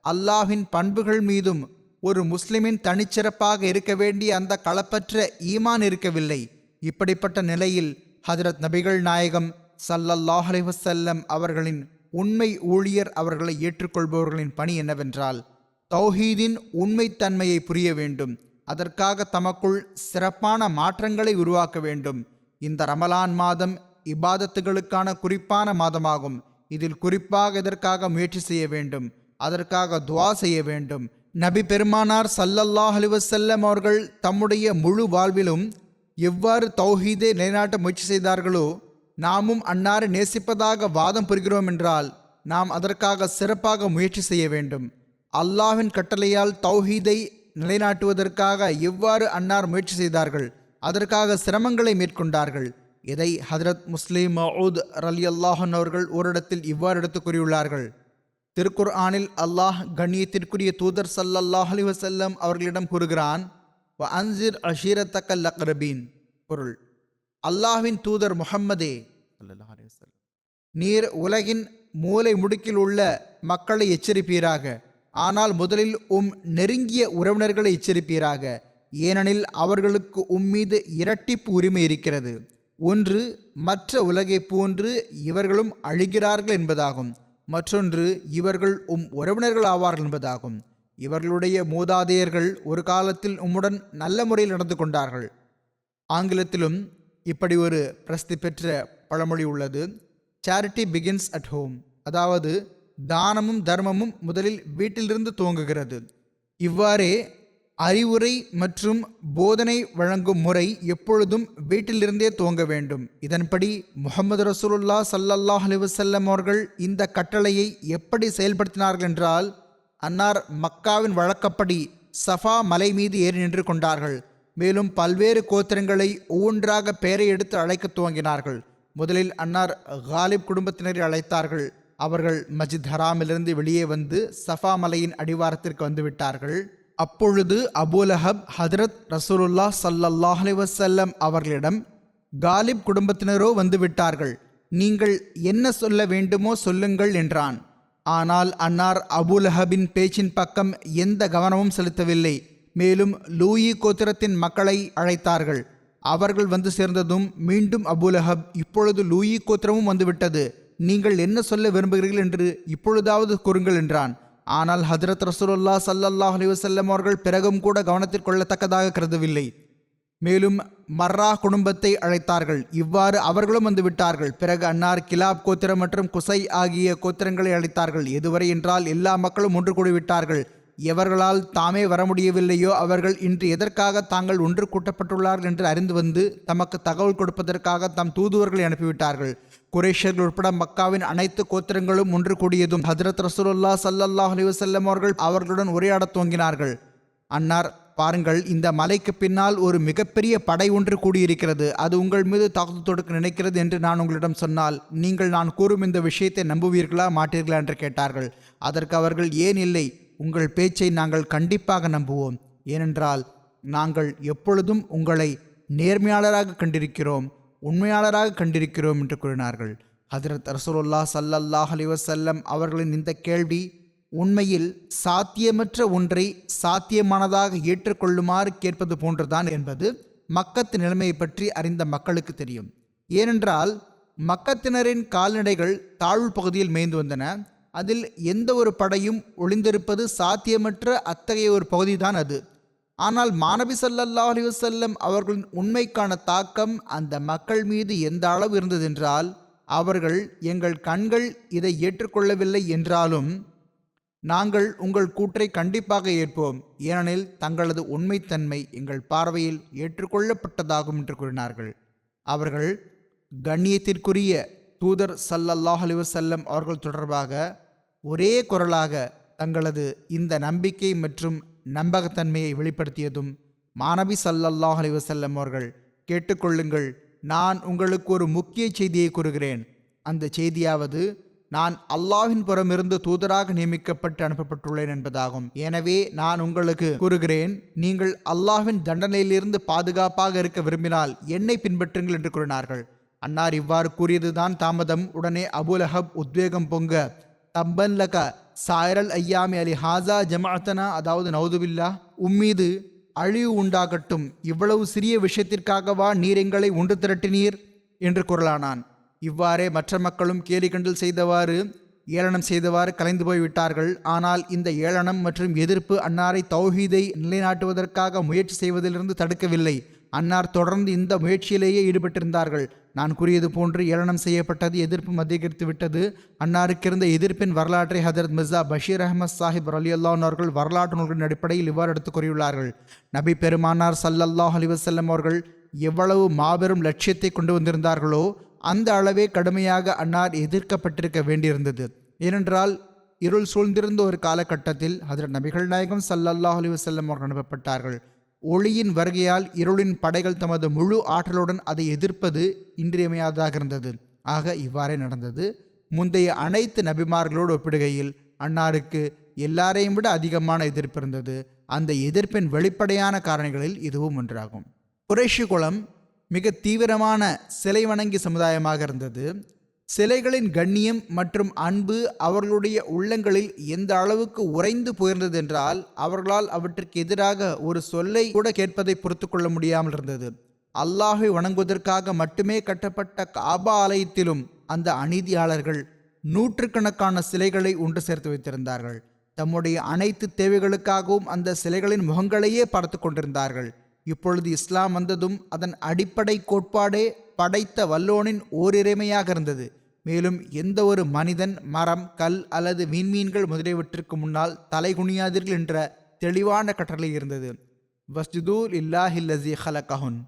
அல்லாஹ்வின் பண்புகள் மீதும் ஒரு முஸ்லிமின் தனிச்சிறப்பாக இருக்க வேண்டிய அந்த களப்பற்ற ஈமான் இருக்கவில்லை. இப்படிப்பட்ட நிலையில் ஹஜ்ரத் நபிகள் நாயகம் ஸல்லல்லாஹு அலைஹி வஸல்லம் அவர்களின் உண்மை ஊழியர் அவர்களை ஏற்றுக்கொள்பவர்களின் பணி என்னவென்றால் தௌஹீதின் உண்மைத்தன்மையை புரிய வேண்டும். அதற்காக தமக்குள் சிறப்பான மாற்றங்களை உருவாக்க வேண்டும். இந்த ரமலான் மாதம் இபாதத்துகளுக்கான குறிப்பான மாதமாகும். இதில் குறிப்பாக இதற்காக முயற்சி செய்ய வேண்டும். அதற்காக துவா செய்ய வேண்டும். நபி பெருமானார் ஸல்லல்லாஹு அலைஹி வஸல்லம் அவர்கள் தம்முடைய முழு வாழ்விலும் எவ்வாறு தௌஹீதை நிலைநாட்ட முயற்சி செய்தார்களோ நாமும் அன்னாரை நேசிப்பதாக வாதம் புரிகிறோம் என்றால் நாம் அதற்காக சிறப்பாக முயற்சி செய்ய வேண்டும். அல்லாஹ்வின் கட்டளையால் தௌஹீதை நிலைநாட்டுவதற்காக எவ்வாறு அன்னார் முயற்சி செய்தார்கள், அதற்காக சிரமங்களை மேற்கொண்டார்கள். இதை ஹஜ்ரத் முஸ்லிம் மவ்ஊத் ரலியல்லாஹு அன்ஹு அவர்கள் ஓரிடத்தில் இவ்வாறு எடுத்து கூறியுள்ளார்கள். திருக்குர்ஆனில் அல்லாஹ் கண்ணியத்திற்குரிய தூதர் ஸல்லல்லாஹு அலைஹி வஸல்லம் அவர்களிடம் கூறுகிறான், வ அன்சிர் அஷீரத்தக்கல் அக்ரபீன். பொருள்: அல்லாஹ்வின் தூதர் முஹம்மதே ஸல்லல்லாஹு அலைஹி வஸல்லம், நீர் உலகின் மூலை முடுக்கில் உள்ள மக்களை எச்சரிப்பீராக. ஆனால் முதலில் நெருங்கிய உறவினர்களை எச்சரிப்பீராக. ஏனெனில் அவர்களுக்கு மீது இரட்டிப்பு உரிமை இருக்கிறது. ஒன்று, மற்ற உலகை போன்று இவர்களும் அழிகிறார்கள் என்பதாகும். மற்றொன்று, இவர்கள் உறவினர்கள் ஆவார்கள் என்பதாகும். இவர்களுடைய மூதாதையர்கள் ஒரு காலத்தில் உம்முடன் நல்ல முறையில் நடந்து கொண்டார்கள். ஆங்கிலத்திலும் இப்படி ஒரு பிரசித்தி பெற்ற பழமொழி உள்ளது, சேரிட்டி பிகின்ஸ் அட் ஹோம். அதாவது, தானமும் தர்மமும் முதலில் வீட்டிலிருந்து துவங்குகிறது. இவ்வாறே அறிவுரை மற்றும் போதனை வழங்கும் முறை எப்பொழுதும் வீட்டிலிருந்தே துவங்க வேண்டும். இதன்படி முஹம்மது ரசூலுல்லாஹ் ஸல்லல்லாஹு அலைஹி வஸல்லம் அவர்கள் இந்த கட்டளையை எப்படி செயல்படுத்தினார்கள் என்றால், அன்னார் மக்காவின் வழக்கப்படி சஃபா மலை மீது ஏறி நின்று கொண்டார்கள். மேலும் பல்வேறு கோத்திரங்களை ஒவ்வொன்றாக பெயரை எடுத்து அழைக்க துவங்கினார்கள். முதலில் அன்னார் காலிப் குடும்பத்தினரை அழைத்தார்கள். அவர்கள் மஸ்ஜித் ஹராமிலிருந்து வெளியே வந்து சஃபா மலையின் அடிவாரத்திற்கு வந்துவிட்டார்கள். அப்பொழுது அபூலஹப் ஹதரத் ரசூலுல்லாஹ் ஸல்லல்லாஹு அலைஹி வஸல்லம் அவர்களிடம், காலிப் குடும்பத்தினரோ வந்துவிட்டார்கள், நீங்கள் என்ன சொல்ல வேண்டுமோ சொல்லுங்கள் என்றான். ஆனால் அன்னார் அபூலஹபின் பேச்சின் பக்கம் எந்த கவனமும் செலுத்தவில்லை. மேலும் லூயி கோத்திரத்தின் மக்களை அழைத்தார்கள். அவர்கள் வந்து சேர்ந்ததும் மீண்டும் அபூலஹப், இப்பொழுது லூயி கோத்திரமும் வந்துவிட்டது, நீங்கள் என்ன சொல்ல விரும்புகிறீர்கள் என்று இப்பொழுதாவது கூறுங்கள் என்றான். ஆனால் ஹஜ்ரத் ரசூலுல்லாஹ் ஸல்லல்லாஹு அலைஹி வஸல்லம் அவர்கள் பிறகும் கூட கவனத்தில் கொள்ளத்தக்கதாக கருதவில்லை. மேலும் மர்ரா குடும்பத்தை அழைத்தார்கள். இவ்வாறு அவர்களும் வந்துவிட்டார்கள். பிறகு அன்னார் கிலாப் கோத்திரம் மற்றும் குசை ஆகிய கோத்திரங்களை அழைத்தார்கள். எதுவரை என்றால் எல்லா மக்களும் ஒன்று கூடிவிட்டார்கள். எவர்களால் தாமே வர முடியவில்லையோ அவர்கள் இன்று எதற்காக தாங்கள் ஒன்று கூட்டப்பட்டுள்ளார்கள் என்று அறிந்து வந்து தமக்கு தகவல் கொடுப்பதற்காக தம் தூதுவர்களை அனுப்பிவிட்டார்கள். குறைஷர்கள் உட்பட மக்காவின் அனைத்து கோத்திரங்களும் ஒன்று கூடியதும் ஹஜ்ரத் ரசூலுல்லாஹ் ஸல்லல்லாஹு அலைஹி வஸல்லம் அவர்கள் அவர்களுடன் உரையாடத் துவங்கினார்கள். அன்னார், பாருங்கள், இந்த மலைக்கு பின்னால் ஒரு மிகப்பெரிய படை ஒன்று கூடியிருக்கிறது. அது உங்கள் மீது தாக்குதல் தொடுக்க நினைக்கிறது என்று நான் உங்களிடம் சொன்னால் நீங்கள் நான் கூறும் இந்த விஷயத்தை நம்புவீர்களா மாட்டீர்களா என்று கேட்டார்கள். அதற்கு அவர்கள், ஏன் இல்லை, உங்கள் பேச்சை நாங்கள் கண்டிப்பாக நம்புவோம். ஏனென்றால் நாங்கள் எப்பொழுதும் உங்களை நேர்மையாளராக கண்டிருக்கிறோம், உண்மையாளராக கண்டிருக்கிறோம் என்று கூறினார்கள். ஹஜ்ரத் ரசூலுல்லாஹ் ஸல்லல்லாஹு அலைஹி வஸல்லம் அவர்களின் இந்த கேள்வி உண்மையில் சாத்தியமற்ற ஒன்றை சாத்தியமானதாக ஏற்றுக்கொள்ளுமாறு கேட்பது போன்றுதான் என்பது மக்கத்து நிலைமையை பற்றி அறிந்த மக்களுக்கு தெரியும். ஏனென்றால் மக்கத்தினரின் கால்நடைகள் தாழ்வு பகுதியில் மேய்ந்து வந்தன. அதில் எந்த ஒரு படையும் ஒளிந்திருப்பது சாத்தியமற்ற அத்தகைய ஒரு பகுதிதான் அது. ஆனால் மாநபி ஸல்லல்லாஹு அலைஹி வஸல்லம் அவர்களின் உண்மைக்கான தாக்கம் அந்த மக்கள் மீது எந்த அளவு இருந்ததென்றால், அவர்கள், எங்கள் கண்கள் இதை ஏற்றுக்கொள்ளவில்லை என்றாலும் நாங்கள் உங்கள் கூற்றை கண்டிப்பாக ஏற்போம், ஏனெனில் தங்களது உண்மைத்தன்மை எங்கள் பார்வையில் ஏற்றுக்கொள்ளப்பட்டதாகும் என்று கூறினார்கள். அவர்கள் கண்ணியத்திற்குரிய தூதர் ஸல்லல்லாஹு அலைஹி வஸல்லம் அவர்கள் தொடர்பாக ஒரே குரலாக தங்களது இந்த நம்பிக்கை மற்றும் நம்பகத்தன்மையை வெளிப்படுத்தியதும் மாநபி ஸல்லல்லாஹு அலைஹி வஸல்லம் அவர்கள், கேட்டுக்கொள்ளுங்கள், நான் உங்களுக்கு ஒரு முக்கிய செய்தியை கூறுகிறேன். அந்த செய்தியாவது, நான் அல்லாஹ்வின் புறமிருந்து தூதராக நியமிக்கப்பட்டு அனுப்பப்பட்டுள்ளேன் என்பதாகும். எனவே நான் உங்களுக்கு கூறுகிறேன், நீங்கள் அல்லாஹ்வின் தண்டனையிலிருந்து பாதுகாப்பாக இருக்க விரும்பினால் என்னை பின்பற்றுங்கள் என்று கூறினார்கள். அன்னார் இவ்வாறு கூறியதுதான் தாமதம். உடனே அபூலஹப் உத்வேகம் பொங்க, தப்பன் லக சாயரல் ஐயாமி அலி ஹாசா ஜமாஅத்தனா, அதாவது நவுதுபில்லா, உம்மீது அழிவு உண்டாகட்டும், இவ்வளவு சிறிய விஷயத்திற்காகவா நீர் எங்களை ஒன்று திரட்டினீர் என்று குரலானான். இவ்வாறே மற்ற மக்களும் கேலி கிண்டல் செய்தவாறு ஏளனம் செய்தவாறு கலைந்து போய்விட்டார்கள். ஆனால் இந்த ஏளனம் மற்றும் எதிர்ப்பு அன்னாரை தௌஹீதை நிலைநாட்டுவதற்காக முயற்சி செய்வதிலிருந்து தடுக்கவில்லை. அன்னார் தொடர்ந்து இந்த முயற்சியிலேயே ஈடுபட்டிருந்தார்கள். நான் கூறியது போன்று ஏளனம் செய்யப்பட்டது, எதிர்ப்பும் அதிகரித்து விட்டது. அன்னாருக்கு இருந்த எதிர்ப்பின் வரலாற்றை ஹதரத் மிர்சா பஷீர் அஹமத் சாஹிப் ரலியல்லாஹு அன்ஹு அவர்கள் வரலாற்று நூல்களின் அடிப்படையில் இவ்வாறு எடுத்துக் கூறியுள்ளார்கள். நபி பெருமானார் ஸல்லல்லாஹு அலைஹி வஸல்லம் அவர்கள் எவ்வளவு மாபெரும் லட்சியத்தை கொண்டு வந்திருந்தார்களோ அந்த அளவே கடுமையாக அன்னார் எதிர்க்கப்பட்டிருக்க வேண்டியிருந்தது. ஏனென்றால் இருள் சூழ்ந்திருந்த ஒரு காலகட்டத்தில் ஹதரத் நபிகள் நாயகம் ஸல்லல்லாஹு அலைஹி வஸல்லம் அவர்கள் அனுப்பப்பட்டார்கள். ஒளியின் வருகையால் இருளின் படைகள் தமது முழு ஆற்றலுடன் அதை எதிர்ப்பது இன்றியமையாததாக இருந்தது. ஆக இவ்வாறே நடந்தது. முந்தைய அனைத்து நபிமார்களோடு ஒப்பிடுகையில் அன்னாருக்கு எல்லாரையும் விட அதிகமான எதிர்ப்பு இருந்தது. அந்த எதிர்ப்பின் வெளிப்படையான காரணங்களில் இதுவும் ஒன்றாகும். குறைஷி குலம் மிக தீவிரமான சிலை வணங்கி சமுதாயமாக இருந்தது. சிலைகளின் கண்ணியம் மற்றும் அன்பு அவர்களுடைய உள்ளங்களில் எந்த அளவுக்கு உறைந்து போயிருந்தது என்றால் அவர்களால் அவற்றிற்கு எதிராக ஒரு சொல்லை கூட கேட்பதை பொறுத்து கொள்ள முடியாமல் இருந்தது. அல்லாஹை வணங்குவதற்காக மட்டுமே கட்டப்பட்ட காபா ஆலயத்திலும் அந்த அநீதியாளர்கள் நூற்றுக்கணக்கான சிலைகளை ஒன்று சேர்த்து வைத்திருந்தார்கள். தம்முடைய அனைத்து தேவைகளுக்காகவும் அந்த சிலைகளின் முகங்களையே பார்த்து கொண்டிருந்தார்கள். இப்பொழுது இஸ்லாம் வந்ததும் அதன் அடிப்படை கோட்பாடே படைத்த வல்லோனின் ஓரிறைமையாக இருந்தது. மேலும் எந்த ஒரு மனிதன், மரம், கல் அல்லது விண்மீன்கள் முதலியவற்றிற்கு முன்னால் தலை குனியாதீர்கள் என்ற தெளிவான கட்டளை இருந்தது. வஸ்ஜுதூல் இல்லாஹில்லஸி ஹலகஹுன்,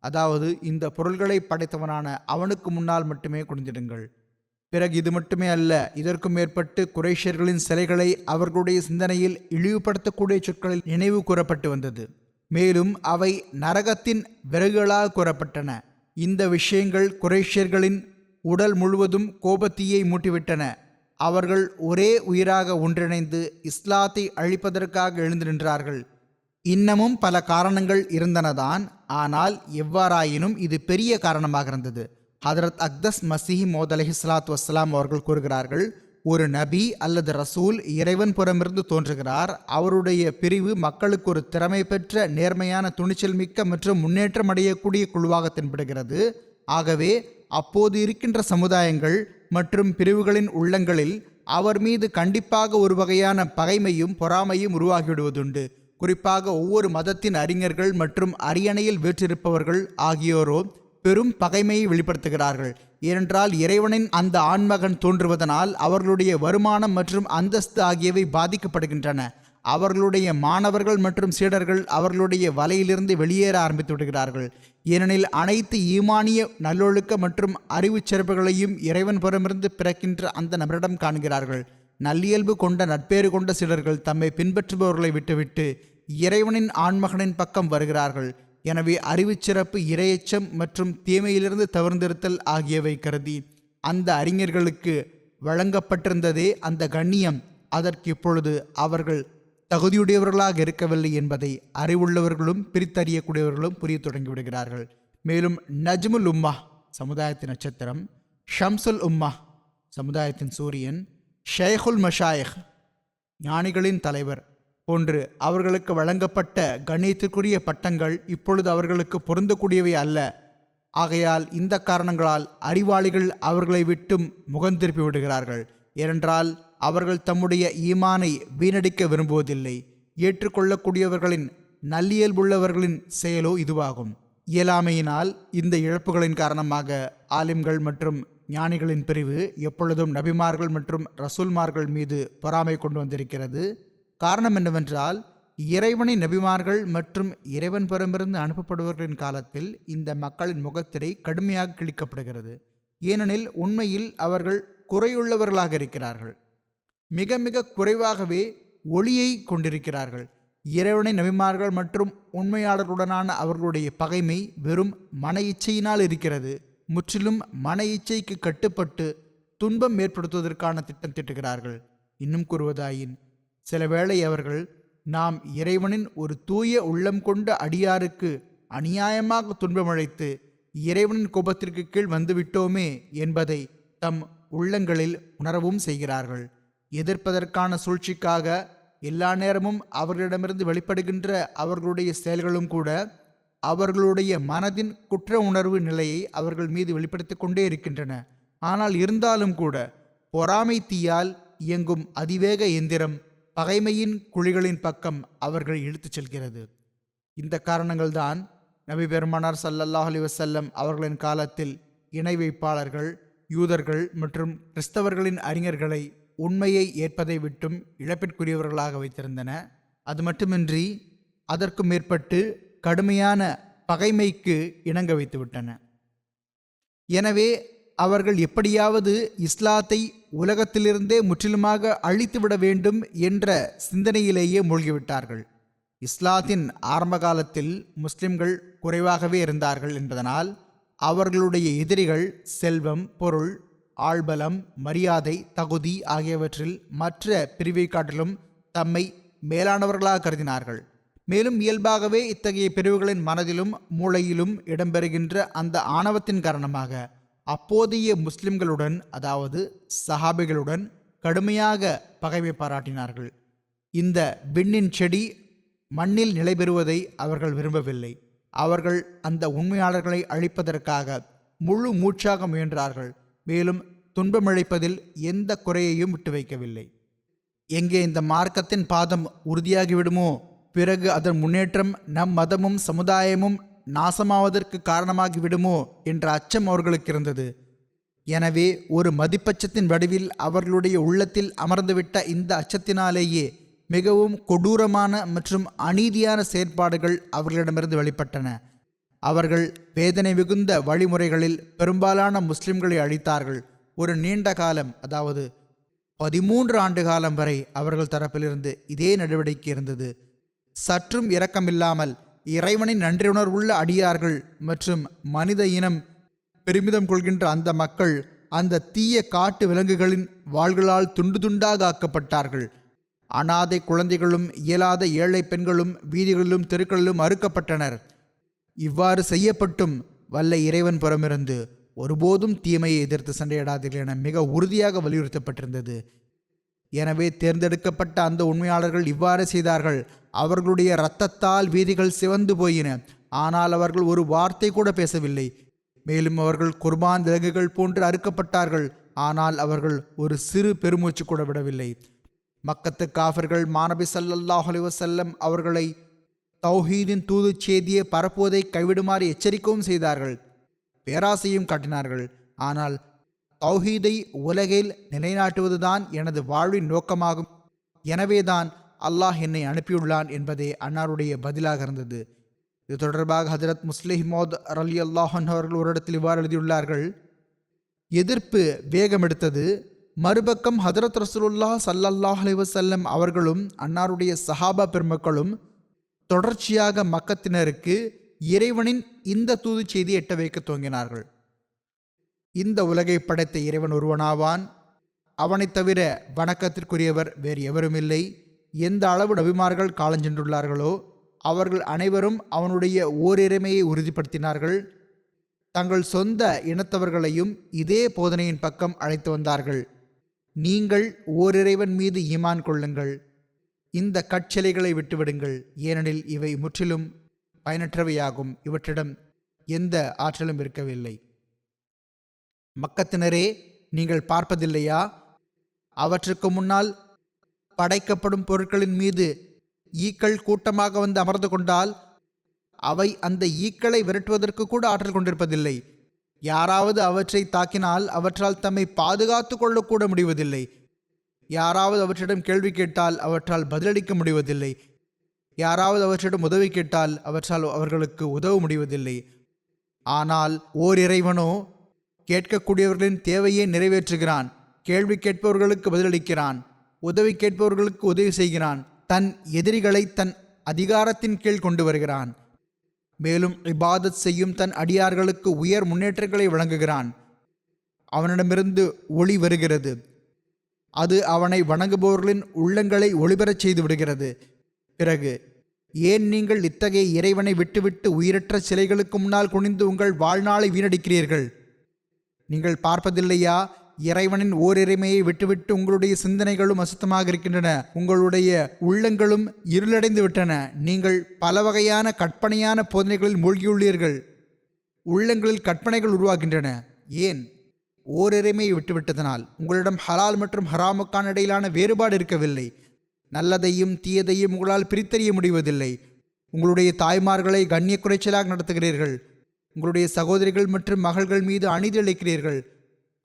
அதாவது இந்த பொருள்களை படைத்தவனான அவனுக்கு முன்னால் மட்டுமே குனிந்திடுங்கள். பிறகு இது மட்டுமே அல்ல, இதற்கும் மேற்பட்டு குறைஷியர்களின் சிலைகளை அவர்களுடைய சிந்தனையில் இழிவுபடுத்தக்கூடிய சொற்களில் நினைவு கூறப்பட்டு வந்தது. மேலும் அவை நரகத்தின் விறகுகளாக கூறப்பட்டன. இந்த விஷயங்கள் குறைஷியர்களின் உடல் முழுவதும் கோபத்தீயை மூட்டிவிட்டன. அவர்கள் ஒரே உயிராக ஒன்றிணைந்து இஸ்லாத்தை அழிப்பதற்காக எழுந்து நின்றார்கள். இன்னமும் பல காரணங்கள் இருந்தனதான், ஆனால் எவ்வாறாயினும் இது பெரிய காரணமாக இருந்தது. ஹதரத் அக்தஸ் மசீஹ் மௌத் அலைஹிஸ்ஸலாத்து வஸ்ஸலாம் அவர்கள் கூறுகிறார்கள், ஒரு நபி அல்லது ரசூல் இறைவன் புறமிருந்து தோன்றுகிறார். அவருடைய பிரிவு மக்களுக்கு ஒரு திறமை பெற்ற, நேர்மையான, துணிச்சல் மிக்க மற்றும் முன்னேற்றம் அடையக்கூடிய குழுவாக தென்படுகிறது. ஆகவே அப்போது இருக்கின்ற சமுதாயங்கள் மற்றும் பிரிவுகளின் உள்ளங்களில் அவர் மீது கண்டிப்பாக ஒரு வகையான பகைமையும் பொறாமையும் உருவாகிவிடுவதுண்டு. குறிப்பாக ஒவ்வொரு மதத்தின் அறிஞர்கள் மற்றும் அரியணையில் வீற்றிருப்பவர்கள் ஆகியோரோ பெரும் பகைமையை வெளிப்படுத்துகிறார்கள். ஏனென்றால் இறைவனின் அந்த ஆண்மகன் தோன்றுவதனால் அவர்களுடைய வருமானம் மற்றும் அந்தஸ்து ஆகியவை பாதிக்கப்படுகின்றன. அவர்களுடைய மாணவர்கள் மற்றும் சீடர்கள் அவர்களுடைய வலையிலிருந்து வெளியேற ஆரம்பித்து விடுகிறார்கள். ஏனெனில் அனைத்து ஈமானிய நல்லொழுக்க மற்றும் அறிவு சிறப்புகளையும் இறைவன் புறமிருந்து பிறக்கின்ற அந்த நபரிடம் காண்கிறார்கள். நல்லியல்பு கொண்ட நட்பேறு கொண்ட சிலர்கள் தம்மை பின்பற்றுபவர்களை விட்டுவிட்டு இறைவனின் ஆண்மகனின் பக்கம் வருகிறார்கள். எனவே அறிவு சிறப்பு, இரையச்சம் மற்றும் தீமையிலிருந்து தவிர்ந்திருத்தல் ஆகியவை கருதி அந்த அறிஞர்களுக்கு வழங்கப்பட்டிருந்ததே அந்த கண்ணியம், அதற்கு இப்பொழுது அவர்கள் தகுதியுடையவர்களாக இருக்கவில்லை என்பதை அறிவுள்ளவர்களும் பிரித்தறியக்கூடியவர்களும் புரிய தொடங்கிவிடுகிறார்கள். மேலும் நஜ்முல் உம்மா சமுதாயத்தின் நட்சத்திரம், ஷம்சுல் உம்மா சமுதாயத்தின் சூரியன், ஷேகுல் மஷாயிஹ் ஞானிகளின் தலைவர் போன்று அவர்களுக்கு வழங்கப்பட்ட கண்ணியத்திற்குரிய பட்டங்கள் இப்பொழுது அவர்களுக்கு பொருந்தக்கூடியவை அல்ல. ஆகையால் இந்த காரணங்களால் அறிவாளிகள் அவர்களை விட்டும் முகந்திருப்பி விடுகிறார்கள். ஏனென்றால் அவர்கள் தம்முடைய ஈமானை வீணடிக்க விரும்புவதில்லை. ஏற்றுக்கொள்ளக்கூடியவர்களின் நல்லியல்புள்ளவர்களின் செயலோ இதுவாகும். இயலாமையினால் இந்த இழப்புகளின் காரணமாக ஆலிம்கள் மற்றும் ஞானிகளின் பிரிவு எப்பொழுதும் நபிமார்கள் மற்றும் ரசூல்மார்கள் மீது பொறாமை கொண்டு வந்திருக்கிறது. காரணம் என்னவென்றால், இறைவனின் நபிமார்கள் மற்றும் இறைவன் புறமிருந்து அனுப்பப்படுபவர்களின் காலத்தில் இந்த மக்களின் முகத்திரை கடுமையாக கிழிக்கப்படுகிறது. ஏனெனில் உண்மையில் அவர்கள் குறையுள்ளவர்களாக இருக்கிறார்கள். மிக மிக குறைவாகவே ஒளியை கொண்டிருக்கிறார்கள். இறைவனின் நபிமார்கள் மற்றும் உண்மையாளர்களுடனான அவர்களுடைய பகைமை வெறும் மன இச்சையினால் இருக்கிறது. முற்றிலும் மன இச்சைக்கு கட்டுப்பட்டு துன்பம் ஏற்படுத்துவதற்கான திட்டம் தீட்டுகிறார்கள். இன்னும் கூறுவதாயின், சில வேளை அவர்கள் நாம் இறைவனின் ஒரு தூய உள்ளம் கொண்ட அடியாருக்கு அநியாயமாக துன்பமழைத்து இறைவனின் கோபத்திற்கு கீழ் வந்துவிட்டோமே என்பதை தம் உள்ளங்களில் உணரவும் செய்கிறார்கள். எதிர்ப்பதற்கான சூழ்ச்சிக்காக எல்லா நேரமும் அவர்களிடமிருந்து வெளிப்படுகின்ற அவர்களுடைய செயல்களும் கூட அவர்களுடைய மனதின் குற்ற உணர்வு நிலையை அவர்கள் மீது வெளிப்படுத்தி கொண்டே இருக்கின்றன. ஆனால் இருந்தாலும் கூட பொறாமை தீயால் இயங்கும் அதிவேக எந்திரம் பகைமையின் குழிகளின் பக்கம் அவர்கள் இழுத்துச் செல்கிறது. இந்த காரணங்கள்தான் நபி பெருமானார் ஸல்லல்லாஹு அலைஹி வஸல்லம் அவர்களின் காலத்தில் இணை வைப்பாளர்கள், யூதர்கள் மற்றும் கிறிஸ்தவர்களின் அறிஞர்களை உண்மையை ஏற்பதை விட்டும் இழப்பிற்குரியவர்களாக வைத்திருந்தன. அது மட்டுமின்றி அதற்கு மேற்பட்டு கடுமையான பகைமைக்கு இணங்க வைத்து விட்டன. எனவே அவர்கள் எப்படியாவது இஸ்லாத்தை உலகத்திலிருந்தே முற்றிலுமாக அழித்துவிட வேண்டும் என்ற சிந்தனையிலேயே மூழ்கிவிட்டார்கள். இஸ்லாத்தின் ஆரம்ப காலத்தில் முஸ்லிம்கள் குறைவாகவே இருந்தார்கள் என்பதனால் அவர்களுடைய எதிரிகள் செல்வம், பொருள், ஆள்பலம், மரியாதை, தகுதி ஆகியவற்றில் மற்ற பிரிவை காட்டிலும் தம்மை மேலானவர்களாக கருதினார்கள். மேலும் இயல்பாகவே இத்தகைய பிரிவுகளின் மனதிலும் மூளையிலும் இடம்பெறுகின்ற அந்த ஆணவத்தின் காரணமாக அப்போதைய முஸ்லிம்களுடன், அதாவது சஹாபிகளுடன் கடுமையாக பகைமை பாராட்டினார்கள். இந்த விண்ணின் செடி மண்ணில் நிலை பெறுவதை அவர்கள் விரும்பவில்லை. அவர்கள் அந்த உண்மையாளர்களை அழிப்பதற்காக முழு மூச்சாக முயன்றார்கள். மேலும் துன்பமளிப்பதில் எந்த குறையையும் விட்டு வைக்கவில்லை. எங்கே இந்த மார்க்கத்தின் பாதம் உறுதியாகிவிடுமோ, பிறகு அதன் முன்னேற்றம் நம் மதமும் சமுதாயமும் நாசமாவதற்கு காரணமாகிவிடுமோ என்ற அச்சம் அவர்களுக்கு இருந்தது. எனவே ஒரு மதிப்பச்சத்தின் வடிவில் அவர்களுடைய உள்ளத்தில் அமர்ந்துவிட்ட இந்த அச்சத்தினாலேயே மிகவும் கொடூரமான மற்றும் அநீதியான செயற்பாடுகள் அவர்களிடமிருந்து வெளிப்பட்டன. அவர்கள் வேதனை மிகுந்த வழிமுறைகளில் பெரும்பாலான முஸ்லிம்களை அழித்தார்கள். ஒரு நீண்ட காலம், அதாவது 13 ஆண்டு காலம் வரை அவர்கள் தரப்பிலிருந்து இதே நடவடிக்கை இருந்தது. சற்றும் இரக்கமில்லாமல் இறைவனின் நன்றியுணர்வுள்ள அடியார்கள் மற்றும் மனித இனம் பெருமிதம் கொள்கின்ற அந்த மக்கள் அந்த தீய காட்டு விலங்குகளின் வாள்களால் துண்டு துண்டாக ஆக்கப்பட்டார்கள். அனாதை குழந்தைகளும் இயலாத ஏழை பெண்களும் வீதிகளிலும் தெருக்களிலும் அறுக்கப்பட்டனர். இவ்வாறு செய்யப்பட்டும் வல்ல இறைவன் புறமிருந்து ஒருபோதும் தீமையை எதிர்த்து சண்டையிடாதீர்கள் என மிக உறுதியாக வலியுறுத்தப்பட்டிருந்தது. எனவே தேர்ந்தெடுக்கப்பட்ட அந்த உண்மையாளர்கள் இவ்வாறு செய்தார்கள். அவர்களுடைய இரத்தத்தால் வீதிகள் சிவந்து போயின. ஆனால் அவர்கள் ஒரு வார்த்தை கூட பேசவில்லை. மேலும் அவர்கள் குர்பான் விலங்குகள் போன்று அறுக்கப்பட்டார்கள். ஆனால் அவர்கள் ஒரு சிறு பெருமூச்சு கூட விடவில்லை. மக்கத்து காஃபிர்கள் மாநபி ஸல்லல்லாஹு அலைஹி வஸல்லம் அவர்களை தௌஹீதின் தூது செய்தியை பரப்புவதை கைவிடுமாறு எச்சரிக்கவும் செய்தார்கள், பேராசையும் காட்டினார்கள். ஆனால் தௌஹீதை உலகில் நிலைநாட்டுவதுதான் எனது வாழ்வின் நோக்கமாகும், எனவேதான் அல்லாஹ் என்னை அனுப்பியுள்ளான் என்பதே அன்னாருடைய பதிலாக இருந்தது. இது தொடர்பாக ஹஜரத் முஸ்லிம் மௌத் ரலியல்லாஹு அன்ஹு அவர்கள் ஒரு இடத்தில் இவ்வாறு எழுதியுள்ளார்கள்: எதிர்ப்பு வேகமெடுத்தது. மறுபக்கம் ஹஜரத் ரசூலுல்லாஹ் ஸல்லல்லாஹு அலைஹி வஸல்லம் அவர்களும் அன்னாருடைய சஹாபா பெருமக்களும் தொடர்ச்சியாக மக்கத்தினருக்கு இறைவனின் இந்த தூது செய்தி எட்ட வைக்க துவங்கினார்கள். இந்த உலகை படைத்த இறைவன் ஒருவனாவான். அவனைத் தவிர வணக்கத்திற்குரியவர் வேறு எவருமில்லை. எந்த அளவு நபிமார்கள் காலஞ்சென்றுள்ளார்களோ அவர்கள் அனைவரும் அவனுடைய ஓரிறைமையை உறுதிப்படுத்தினார்கள். தங்கள் சொந்த இனத்தவர்களையும் இதே போதனையின் பக்கம் அழைத்து வந்தார்கள். நீங்கள் ஓரிறைவன் மீது ஈமான் கொள்ளுங்கள், இந்த கற்சிலைகளை விட்டுவிடுங்கள், ஏனெனில் இவை முற்றிலும் பயனற்றவையாகும், இவற்றிடம் எந்த ஆற்றலும் இருக்கவில்லை. மக்கத்தினரே, நீங்கள் பார்ப்பதில்லையா, அவற்றுக்கு முன்னால் படைக்கப்படும் பொருட்களின் மீது ஈக்கள் கூட்டமாக வந்து அமர்ந்து கொண்டால் அவை அந்த ஈக்களை விரட்டுவதற்கு கூட ஆற்றல் கொண்டிருப்பதில்லை. யாராவது அவற்றை தாக்கினால் அவற்றால் தம்மை பாதுகாத்து கொள்ளக்கூட முடிவதில்லை. யாராவது அவற்றிடம் கேள்வி கேட்டால் அவற்றால் பதிலளிக்க முடிவதில்லை. யாராவது அவற்றிடம் உதவி கேட்டால் அவற்றால் அவர்களுக்கு உதவ முடிவதில்லை. ஆனால் ஓர் இறைவனோ கேட்கக்கூடியவர்களின் தேவையை நிறைவேற்றுகிறான், கேள்வி கேட்பவர்களுக்கு பதிலளிக்கிறான், உதவி கேட்பவர்களுக்கு உதவி செய்கிறான், தன் எதிரிகளை தன் அதிகாரத்தின் கீழ் கொண்டு வருகிறான். மேலும் இபாதத் செய்யும் தன் அடியார்களுக்கு உயர் முன்னேற்றங்களை வழங்குகிறான். அவனிடமிருந்து ஒளி வருகிறது, அது அவனை வணங்குபவர்களின் உள்ளங்களை ஒளிபெறச் செய்து விடுகிறது. பிறகு ஏன் நீங்கள் இத்தகைய இறைவனை விட்டுவிட்டு உயிரற்ற சிலைகளுக்கு முன்னால் குனிந்து உங்கள் வாழ்நாளை வீணடிக்கிறீர்கள்? நீங்கள் பார்ப்பதில்லையா, இறைவனின் ஓரிறைமையை விட்டுவிட்டு உங்களுடைய சிந்தனைகளும் அசுத்தமாக இருக்கின்றன, உங்களுடைய உள்ளங்களும் இருளடைந்து விட்டன. நீங்கள் பல வகையான கற்பனையான போதனைகளில் மூழ்கியுள்ளீர்கள். உள்ளங்களில் கற்பனைகள் உருவாகின்றன. ஏன்? ஓரிறைமையை விட்டுவிட்டதனால். உங்களிடம் ஹலால் மற்றும் ஹராமுக்கான இடையிலான வேறுபாடு இருக்கவில்லை. நல்லதையும் தீயதையும் உங்களால் பிரித்தறிய முடிவதில்லை. உங்களுடைய தாய்மார்களை கண்ணிய குறைச்சலாக நடத்துகிறீர்கள். உங்களுடைய சகோதரிகள் மற்றும் மகள்கள் மீது அநீதி இழைக்கிறீர்கள்.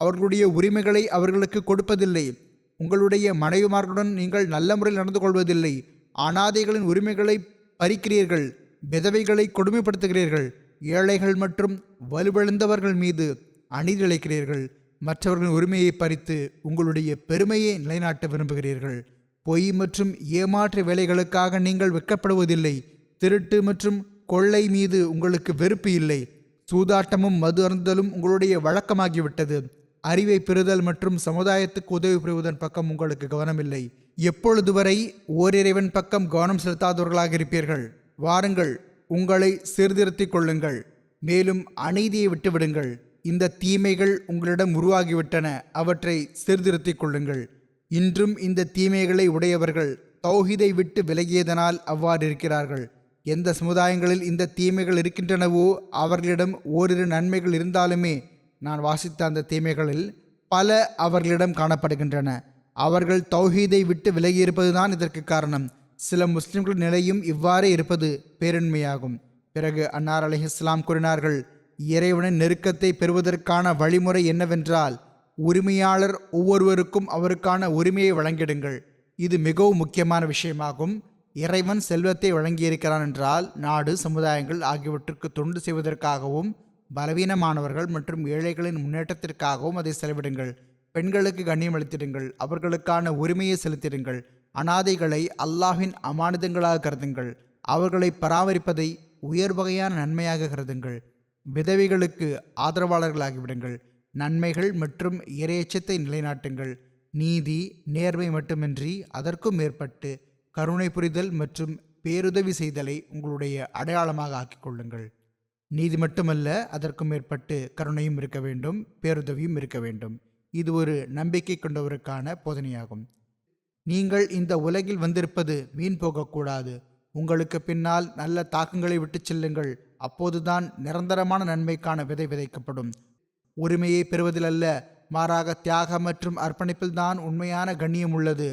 அவர்களுடைய உரிமைகளை அவர்களுக்கு கொடுப்பதில்லை. உங்களுடைய மனைவிமார்களுடன் நீங்கள் நல்ல முறையில் நடந்து கொள்வதில்லை. அனாதைகளின் உரிமைகளை பறிக்கிறீர்கள். விதவைகளை கொடுமைப்படுத்துகிறீர்கள். ஏழைகள் மற்றும் வலுவிழந்தவர்கள் மீது அநீதி இழைக்கிறீர்கள். மற்றவர்களின் உரிமையை பறித்து உங்களுடைய பெருமையை நிலைநாட்ட விரும்புகிறீர்கள். பொய் மற்றும் ஏமாற்று வேலைகளுக்காக நீங்கள் வெட்கப்படுவதில்லை. திருட்டு மற்றும் கொள்ளை மீது உங்களுக்கு வெறுப்பு இல்லை. சூதாட்டமும் மது அருந்துதலும் உங்களுடைய வழக்கமாகிவிட்டது. அறிவை பெறுதல் மற்றும் சமுதாயத்துக்கு உதவி புரிவதன் பக்கம் உங்களுக்கு கவனமில்லை. எப்பொழுது வரை ஓரிறைவன் பக்கம் கவனம் செலுத்தாதவர்களாக இருப்பீர்கள்? வாருங்கள், உங்களை சீர்திருத்திக் கொள்ளுங்கள், மேலும் அநீதியை விட்டுவிடுங்கள். இந்த தீமைகள் உங்களிடம் உருவாகிவிட்டன, அவற்றை சீர்திருத்திக் கொள்ளுங்கள். இன்றும் இந்த தீமைகளை உடையவர்கள் தௌஹீதை விட்டு விலகியதனால் அவ்வாறு இருக்கிறார்கள். எந்த சமுதாயங்களில் இந்த தீமைகள் இருக்கின்றனவோ அவர்களிடம் ஓரிரு நன்மைகள் இருந்தாலுமே நான் வாசித்த அந்த தீமைகளில் பல அவர்களிடம் காணப்படுகின்றன. அவர்கள் தௌஹீதை விட்டு விலகியிருப்பதுதான் இதற்கு காரணம். சில முஸ்லிம்களின் நிலையும் இவ்வாறே இருப்பது பேரின்மையாகும். பிறகு அன்னார் அலைஹிஸ்ஸலாம் கூறினார்கள், இறைவனின் நெருக்கத்தை பெறுவதற்கான வழிமுறை என்னவென்றால், உரிமையாளர் ஒவ்வொருவருக்கும் அவருக்கான உரிமையை வழங்கிடுங்கள். இது மிகவும் முக்கியமான விஷயமாகும். இறைவன் செல்வத்தை வழங்கியிருக்கிறான் என்றால் நாடு, சமுதாயங்கள் ஆகியவற்றுக்கு தொண்டு செய்வதற்காகவும் பலவீனமானவர்கள் மற்றும் ஏழைகளின் முன்னேற்றத்திற்காகவும் அதை செலவிடுங்கள். பெண்களுக்கு கண்ணியம் அளித்திடுங்கள், அவர்களுக்கான உரிமையை செலுத்திடுங்கள். அனாதைகளை அல்லாஹ்வின் அமானிதங்களாக கருதுங்கள், அவர்களை பராமரிப்பதை உயர் வகையான நன்மையாக கருதுங்கள். விதவைகளுக்கு ஆதரவாளர்களாகிவிடுங்கள். நன்மைகள் மற்றும் இறையச்சத்தை நிலைநாட்டுங்கள். நீதி, நேர்மை மட்டுமின்றி அதற்கும் மேற்பட்டு கருணை புரிதல் மற்றும் பேருதவி செய்தலை உங்களுடைய அடையாளமாக ஆக்கிக் கொள்ளுங்கள். நீதி மட்டுமல்ல, அதற்கும் மேற்பட்டு கருணையும் இருக்க வேண்டும், பேருதவியும் இருக்க வேண்டும். இது ஒரு நம்பிக்கை கொண்டவருக்கான போதனையாகும். நீங்கள் இந்த உலகில் வந்திருப்பது வீண் போகக்கூடாது. உங்களுக்கு பின்னால் நல்ல தாக்கங்களை விட்டு செல்லுங்கள். அப்போதுதான் நிரந்தரமான நன்மைக்கான விதை விதைக்கப்படும். உரிமையை பெறுவதில் அல்ல, மாறாக தியாகம் மற்றும் அர்ப்பணிப்பில்தான் உண்மையான கண்ணியம் உள்ளது.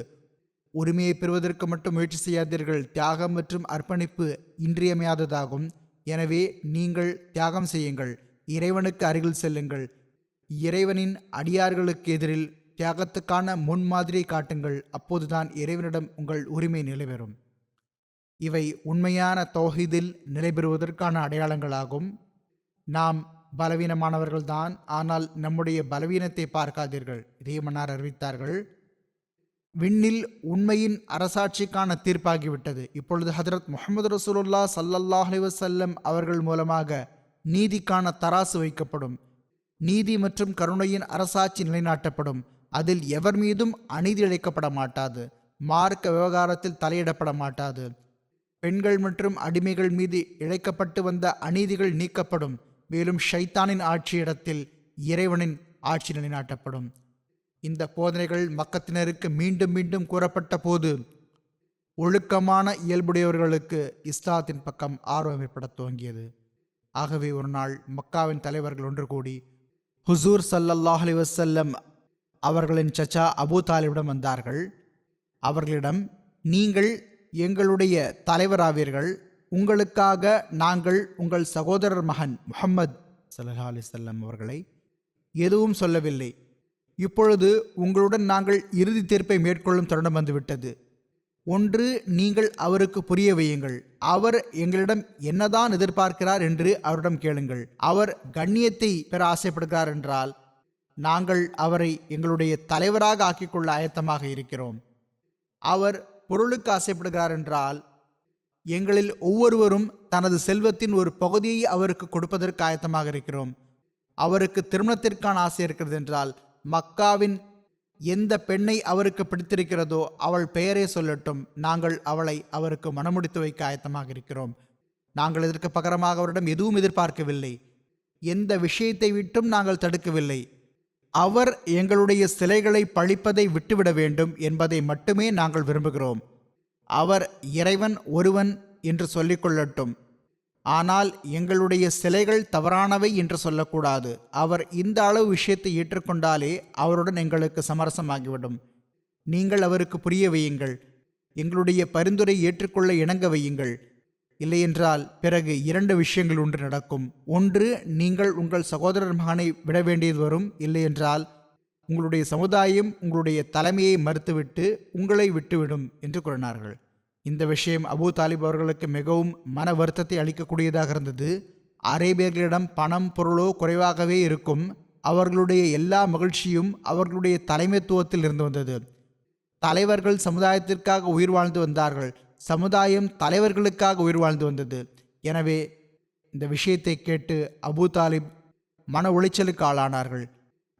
உரிமையை பெறுவதற்கு மட்டும் முயற்சி செய்யாதீர்கள். தியாகம் மற்றும் அர்ப்பணிப்பு இன்றியமையாததாகும். எனவே நீங்கள் தியாகம் செய்யுங்கள், இறைவனுக்கு அருகில் செல்லுங்கள். இறைவனின் அடியார்களுக்கு எதிரில் தியாகத்துக்கான முன்மாதிரியை காட்டுங்கள். அப்போதுதான் இறைவனிடம் உங்கள் உரிமை நிலைபெறும். இவை உண்மையான தௌஹீதில் நிலைபெறுவதற்கான அடையாளங்களாகும். நாம் பலவீனமானவர்கள்தான், ஆனால் நம்முடைய பலவீனத்தை பார்க்காதீர்கள். இதே மன்னார் அறிவித்தார்கள், விண்ணில் உண்மையின் அரசாட்சிக்கான தீர்ப்பாகிவிட்டது. இப்பொழுது ஹதரத் முஹம்மது ரசூலுல்லாஹ் ஸல்லல்லாஹு அலைஹி வஸல்லம் அவர்கள் மூலமாக நீதிக்கான தராசு வைக்கப்படும். நீதி மற்றும் கருணையின் அரசாட்சி நிலைநாட்டப்படும். அதில் எவர் மீதும் அநீதி இழைக்கப்பட மாட்டாது. மார்க்க விவகாரத்தில் தலையிடப்பட மாட்டாது. பெண்கள் மற்றும் அடிமைகள் மீது இழைக்கப்பட்டு வந்த அநீதிகள் நீக்கப்படும். மேலும் ஷைத்தானின் ஆட்சியிடத்தில் இறைவனின் ஆட்சி நிலைநாட்டப்படும். இந்த போதனைகள் மக்கத்தினருக்கு மீண்டும் மீண்டும் கூறப்பட்ட போது ஒழுக்கமான இயல்புடையவர்களுக்கு இஸ்லாத்தின் பக்கம் ஆர்வம் ஏற்பட துவங்கியது. ஆகவே ஒரு நாள் மக்காவின் தலைவர்கள் ஒன்று கூடி ஹுசூர் ஸல்லல்லாஹு அலைஹி வஸல்லம் அவர்களின் சச்சா அபூ தாலிபிடம் வந்தார்கள். அவர்களிடம், நீங்கள் எங்களுடைய தலைவராவீர்கள், உங்களுக்காக நாங்கள் உங்கள் சகோதரர் மகன் முஹம்மது ஸல்லல்லாஹு அலைஹி வஸல்லம் அவர்களை எதுவும் சொல்லவில்லை. இப்பொழுது உங்களுடன் நாங்கள் இறுதி தீர்ப்பை மேற்கொள்ளும் தருணம் வந்துவிட்டது. ஒன்று, நீங்கள் அவருக்கு புரிய வையுங்கள். அவர் எங்களிடம் என்னதான் எதிர்பார்க்கிறார் என்று அவரிடம் கேளுங்கள். அவர் கண்ணியத்தை பெற ஆசைப்படுகிறார் என்றால் நாங்கள் அவரை எங்களுடைய தலைவராக ஆக்கிக்கொள்ள ஆயத்தமாக இருக்கிறோம். அவர் பொருளுக்கு ஆசைப்படுகிறார் என்றால் எங்களில் ஒவ்வொருவரும் தனது செல்வத்தின் ஒரு பகுதியை அவருக்கு கொடுப்பதற்கு ஆயத்தமாக இருக்கிறோம். அவருக்கு திருமணத்திற்கான ஆசை இருக்கிறது என்றால் மக்காவின் எந்த பெண்ணை அவருக்கு பிடித்திருக்கிறதோ அவள் பெயரே சொல்லட்டும், நாங்கள் அவளை அவருக்கு மணமுடித்து வைக்க ஆயத்தமாக இருக்கிறோம். நாங்கள் இதற்கு பகரமாக அவரிடம் எதுவும் எதிர்பார்க்கவில்லை. எந்த விஷயத்தை விட்டும் நாங்கள் தடுக்கவில்லை. அவர் எங்களுடைய சிலைகளை பழிப்பதை விட்டுவிட வேண்டும் என்பதை மட்டுமே நாங்கள் விரும்புகிறோம். அவர் இறைவன் ஒருவன் என்று சொல்லிக்கொள்ளட்டும், ஆனால் எங்களுடைய சிலைகள் தவறானவை என்று சொல்லக்கூடாது. அவர் இந்த அளவு விஷயத்தை ஏற்றுக்கொண்டாலே அவருடன் எங்களுக்கு சமரசமாகிவிடும். நீங்கள் அவருக்கு புரிய வையுங்கள், எங்களுடைய பரிந்துரை ஏற்றுக்கொள்ள இணங்க வையுங்கள். இல்லையென்றால் பிறகு இரண்டு விஷயங்கள் ஒன்று நடக்கும். ஒன்று, நீங்கள் உங்கள் சகோதரர் மகனை விட வேண்டியது வரும். இல்லையென்றால் உங்களுடைய சமுதாயம் உங்களுடைய தலைமையை மறுத்துவிட்டு உங்களை விட்டுவிடும் என்று கூறினார்கள். இந்த விஷயம் அபூ தாலிப் அவர்களுக்கு மிகவும் மன வருத்தத்தை அளிக்கக்கூடியதாக இருந்தது. அரேபியர்களிடம் பணம் பொருளோ குறைவாகவே இருக்கும். அவர்களுடைய எல்லா மகிழ்ச்சியும் அவர்களுடைய தலைமைத்துவத்தில் இருந்து வந்தது. தலைவர்கள் சமுதாயத்திற்காக உயிர் வாழ்ந்து வந்தார்கள், சமுதாயம் தலைவர்களுக்காக உயிர் வாழ்ந்து வந்தது. எனவே இந்த விஷயத்தை கேட்டு அபூ தாலிப் மன உளைச்சலுக்கு ஆளானார்கள்.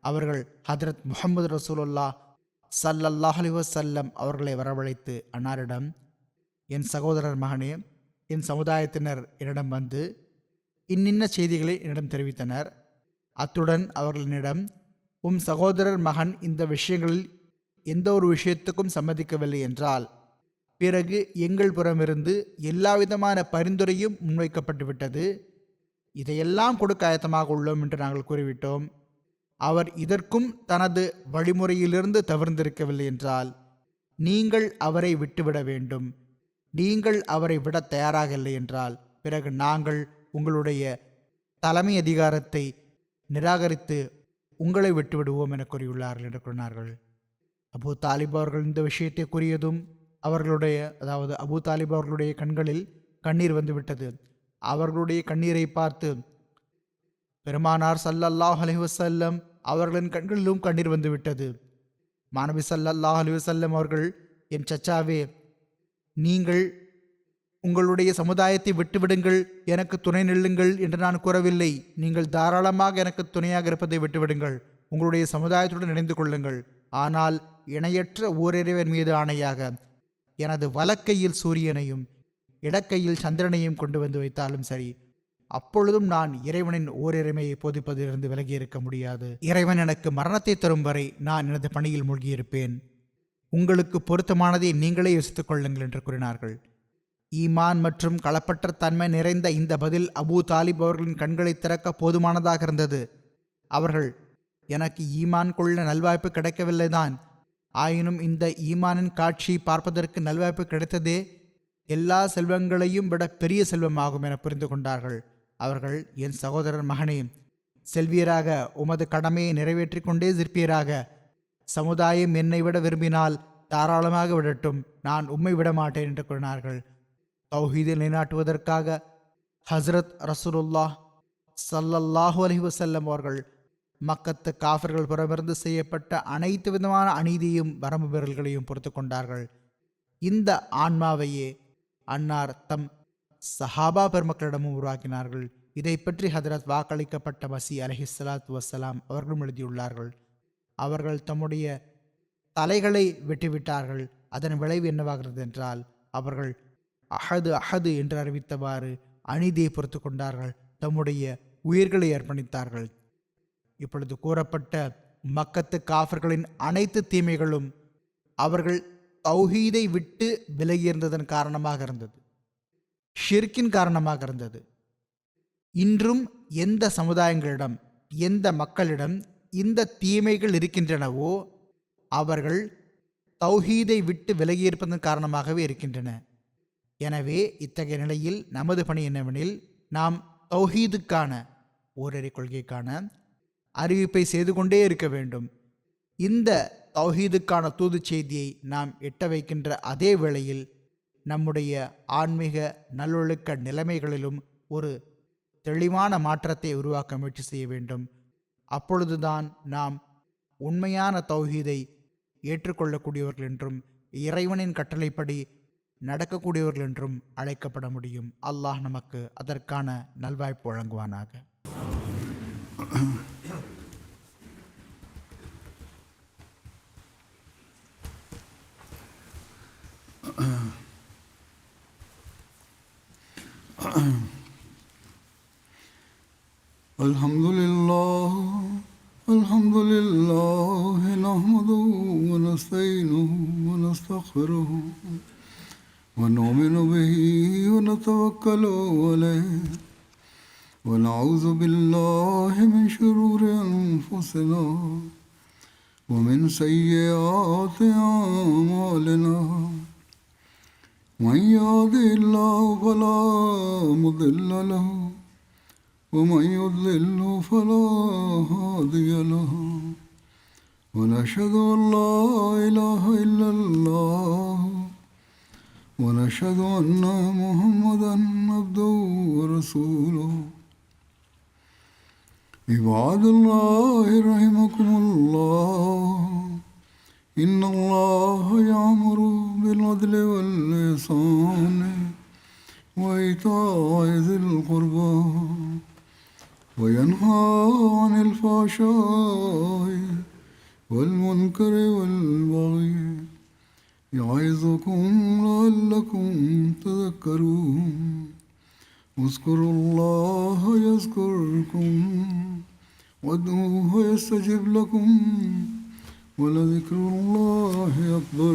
அவர்கள் ஹதரத் முஹம்மது ரசூலுல்லாஹ் ஸல்லல்லாஹு அலைஹி வஸல்லம் அவர்களை வரவழைத்து அன்னாரிடம், என் சகோதரர் மகனே, என் சமுதாயத்தினர் என்னிடம் வந்து இன்னின்ன செய்திகளை என்னிடம் தெரிவித்தனர். அத்துடன் அவர்களிடம், உம் சகோதரர் மகன் இந்த விஷயங்களில் எந்த ஒரு விஷயத்துக்கும் சம்மதிக்கவில்லை என்றால் பிறகு எங்கள் புறமிருந்து எல்லாவிதமான பரிந்துரையும் முன்வைக்கப்பட்டுவிட்டது. இதையெல்லாம் கொடுக்க ஆயத்தமாக உள்ளோம் என்று நாங்கள் கூறிவிட்டோம். அவர் இதற்கும் தனது வழிமுறையிலிருந்து தவிர்ந்திருக்கவில்லை என்றால் நீங்கள் அவரை விட்டுவிட வேண்டும். நீங்கள் அவரை விட தயாராக இல்லை என்றால் பிறகு நாங்கள் உங்களுடைய தலைமை அதிகாரத்தை நிராகரித்து உங்களை விட்டுவிடுவோம் என கூறியுள்ளார்கள் என்று கூறினார்கள். அபூ தாலிப் அவர்கள் இந்த விஷயத்தை கூறியதும் அபூ தாலிப் அவர்களுடைய கண்களில் கண்ணீர் வந்துவிட்டது. அவர்களுடைய கண்ணீரை பார்த்து பெருமானார் ஸல்லல்லாஹு அலைஹி வஸல்லம் அவர்களின் கண்களிலும் கண்ணீர் வந்துவிட்டது. மாணவி ஸல்லல்லாஹு அலைஹி வஸல்லம் அவர்கள், என் சச்சாவே, நீங்கள் உங்களுடைய சமுதாயத்தை விட்டுவிடுங்கள், எனக்கு துணை நில்லுங்கள் என்று நான் கூறவில்லை. நீங்கள் தாராளமாக எனக்கு துணையாக இருப்பதை விட்டுவிடுங்கள், உங்களுடைய சமுதாயத்துடன் இணைந்து கொள்ளுங்கள். ஆனால் இணையற்ற ஓரிறைவன் மீது ஆணையாக எனது வலக்கையில் சூரியனையும் இடக்கையில் சந்திரனையும் கொண்டு வந்து வைத்தாலும் சரி, அப்பொழுதும் நான் இறைவனின் ஓரிறைமையை போதிப்பதிலிருந்து விலகி இருக்க முடியாது. இறைவன் எனக்கு மரணத்தை தரும் வரை நான் எனது பணியில் மூழ்கியிருப்பேன். உங்களுக்கு பொருத்தமானதை நீங்களே யோசித்துக் கொள்ளுங்கள் என்று கூறினார்கள். ஈமான் மற்றும் களப்பற்ற தன்மை நிறைந்த இந்த பதில் அபூ தாலிப் அவர்களின் கண்களை திறக்க போதுமானதாக இருந்தது. அவர்கள், எனக்கு ஈமான் கொள்ள நல்வாய்ப்பு கிடைக்கவில்லைதான், ஆயினும் இந்த ஈமானின் காட்சியை பார்ப்பதற்கு நல்வாய்ப்பு கிடைத்ததே எல்லா செல்வங்களையும் விட பெரிய செல்வமாகும் என புரிந்து கொண்டார்கள். அவர்கள், என் சகோதரர் மகனே, செல்வியராக உமது கடமையை நிறைவேற்றி கொண்டே இருப்பீராக. சமுதாயம் என்னை விட விரும்பினால் தாராளமாக விடட்டும், நான் உம்மை விட மாட்டேன் என்று கூறினார்கள். தௌஹீதை நிலைநாட்டுவதற்காக ஹஸ்ரத் ரசூலுல்லாஹ் ஸல்லல்லாஹு அலைஹி வஸல்லம் அவர்கள் மக்கத்து காஃபிர்கள் புறமிருந்து செய்யப்பட்ட அனைத்து விதமான அநீதியும் வரம்பு மீறல்களையும் பொறுத்து கொண்டார்கள். இந்த ஆன்மாவையே அன்னார் தம் சஹாபா பெருமக்களிடமும் உருவாக்கினார்கள். இதை பற்றி ஹதரத் வாக்களிக்கப்பட்ட மசீஹ் அலைஹிஸ்ஸலாத்து வஸ்ஸலாம் அவர்களும் எழுதியுள்ளார்கள். அவர்கள் தம்முடைய தலைகளை வெட்டிவிட்டார்கள். அதன் விளைவு என்னவாகிறது என்றால், அவர்கள் அஹது அஹது என்று அறிவித்தவாறு அநீதியை பொறுத்து கொண்டார்கள், தம்முடைய உயிர்களை அர்ப்பணித்தார்கள். இப்பொழுது கூறப்பட்ட மக்கத்து காஃபிர்களின் அனைத்து தீமைகளும் அவர்கள் தௌஹீதை விட்டு விலகியிருந்ததன் காரணமாக இருந்தது, ஷிர்கின் காரணமாக இருந்தது. இன்றும் எந்த சமுதாயங்களிடம், எந்த மக்களிடம் இந்த தீமைகள் இருக்கின்றனவோ அவர்கள் தௌஹீதை விட்டு விலகியிருப்பதன் காரணமாகவே இருக்கின்றன. எனவே இத்தகைய நிலையில் நமது பணி என்னவெனில், நாம் தௌஹீதுக்கான ஓரிரை கொள்கைக்கான அறிவிப்பை செய்து கொண்டே இருக்க வேண்டும். இந்த தௌஹீதுக்கான தூது செய்தியை நாம் எட்ட வைக்கின்ற அதே வேளையில் நம்முடைய ஆன்மீக நல்லொழுக்க நிலைமைகளிலும் ஒரு தெளிவான மாற்றத்தை உருவாக்க முயற்சி செய்ய வேண்டும். அப்பொழுதுதான் நாம் உண்மையான தௌஹீதை ஏற்றுக்கொள்ளக்கூடியவர்கள் என்றும் இறைவனின் கட்டளைப்படி நடக்கக்கூடியவர்கள் என்றும் அழைக்கப்பட முடியும். அல்லாஹ் நமக்கு அதற்கான நல்வாய்ப்பு வழங்குவானாக. Alhamdulillah nahmaduhu wa nasta'inuhu wa nastaghfiruhu wa nu'minu bihi wa natawakkalu alayhi wa na'udhu billahi min shururi anfusina wa min sayyiati a'malina. Man yahdihillahu fala mudilla lahu ومن يضلل فلا هادي له ونشهد أن لا إله إلا الله ونشهد أن محمدا عبده ورسوله. عباد الله رحمكم الله إن الله يأمر بالعدل والإحسان وإيتاء ذي القربى وينهى عن الفحشاء والمنكر والبغي يعظكم لعلكم تذكرون اذكروا الله يذكركم وادعوه يستجب لكم ولذكر الله أكبر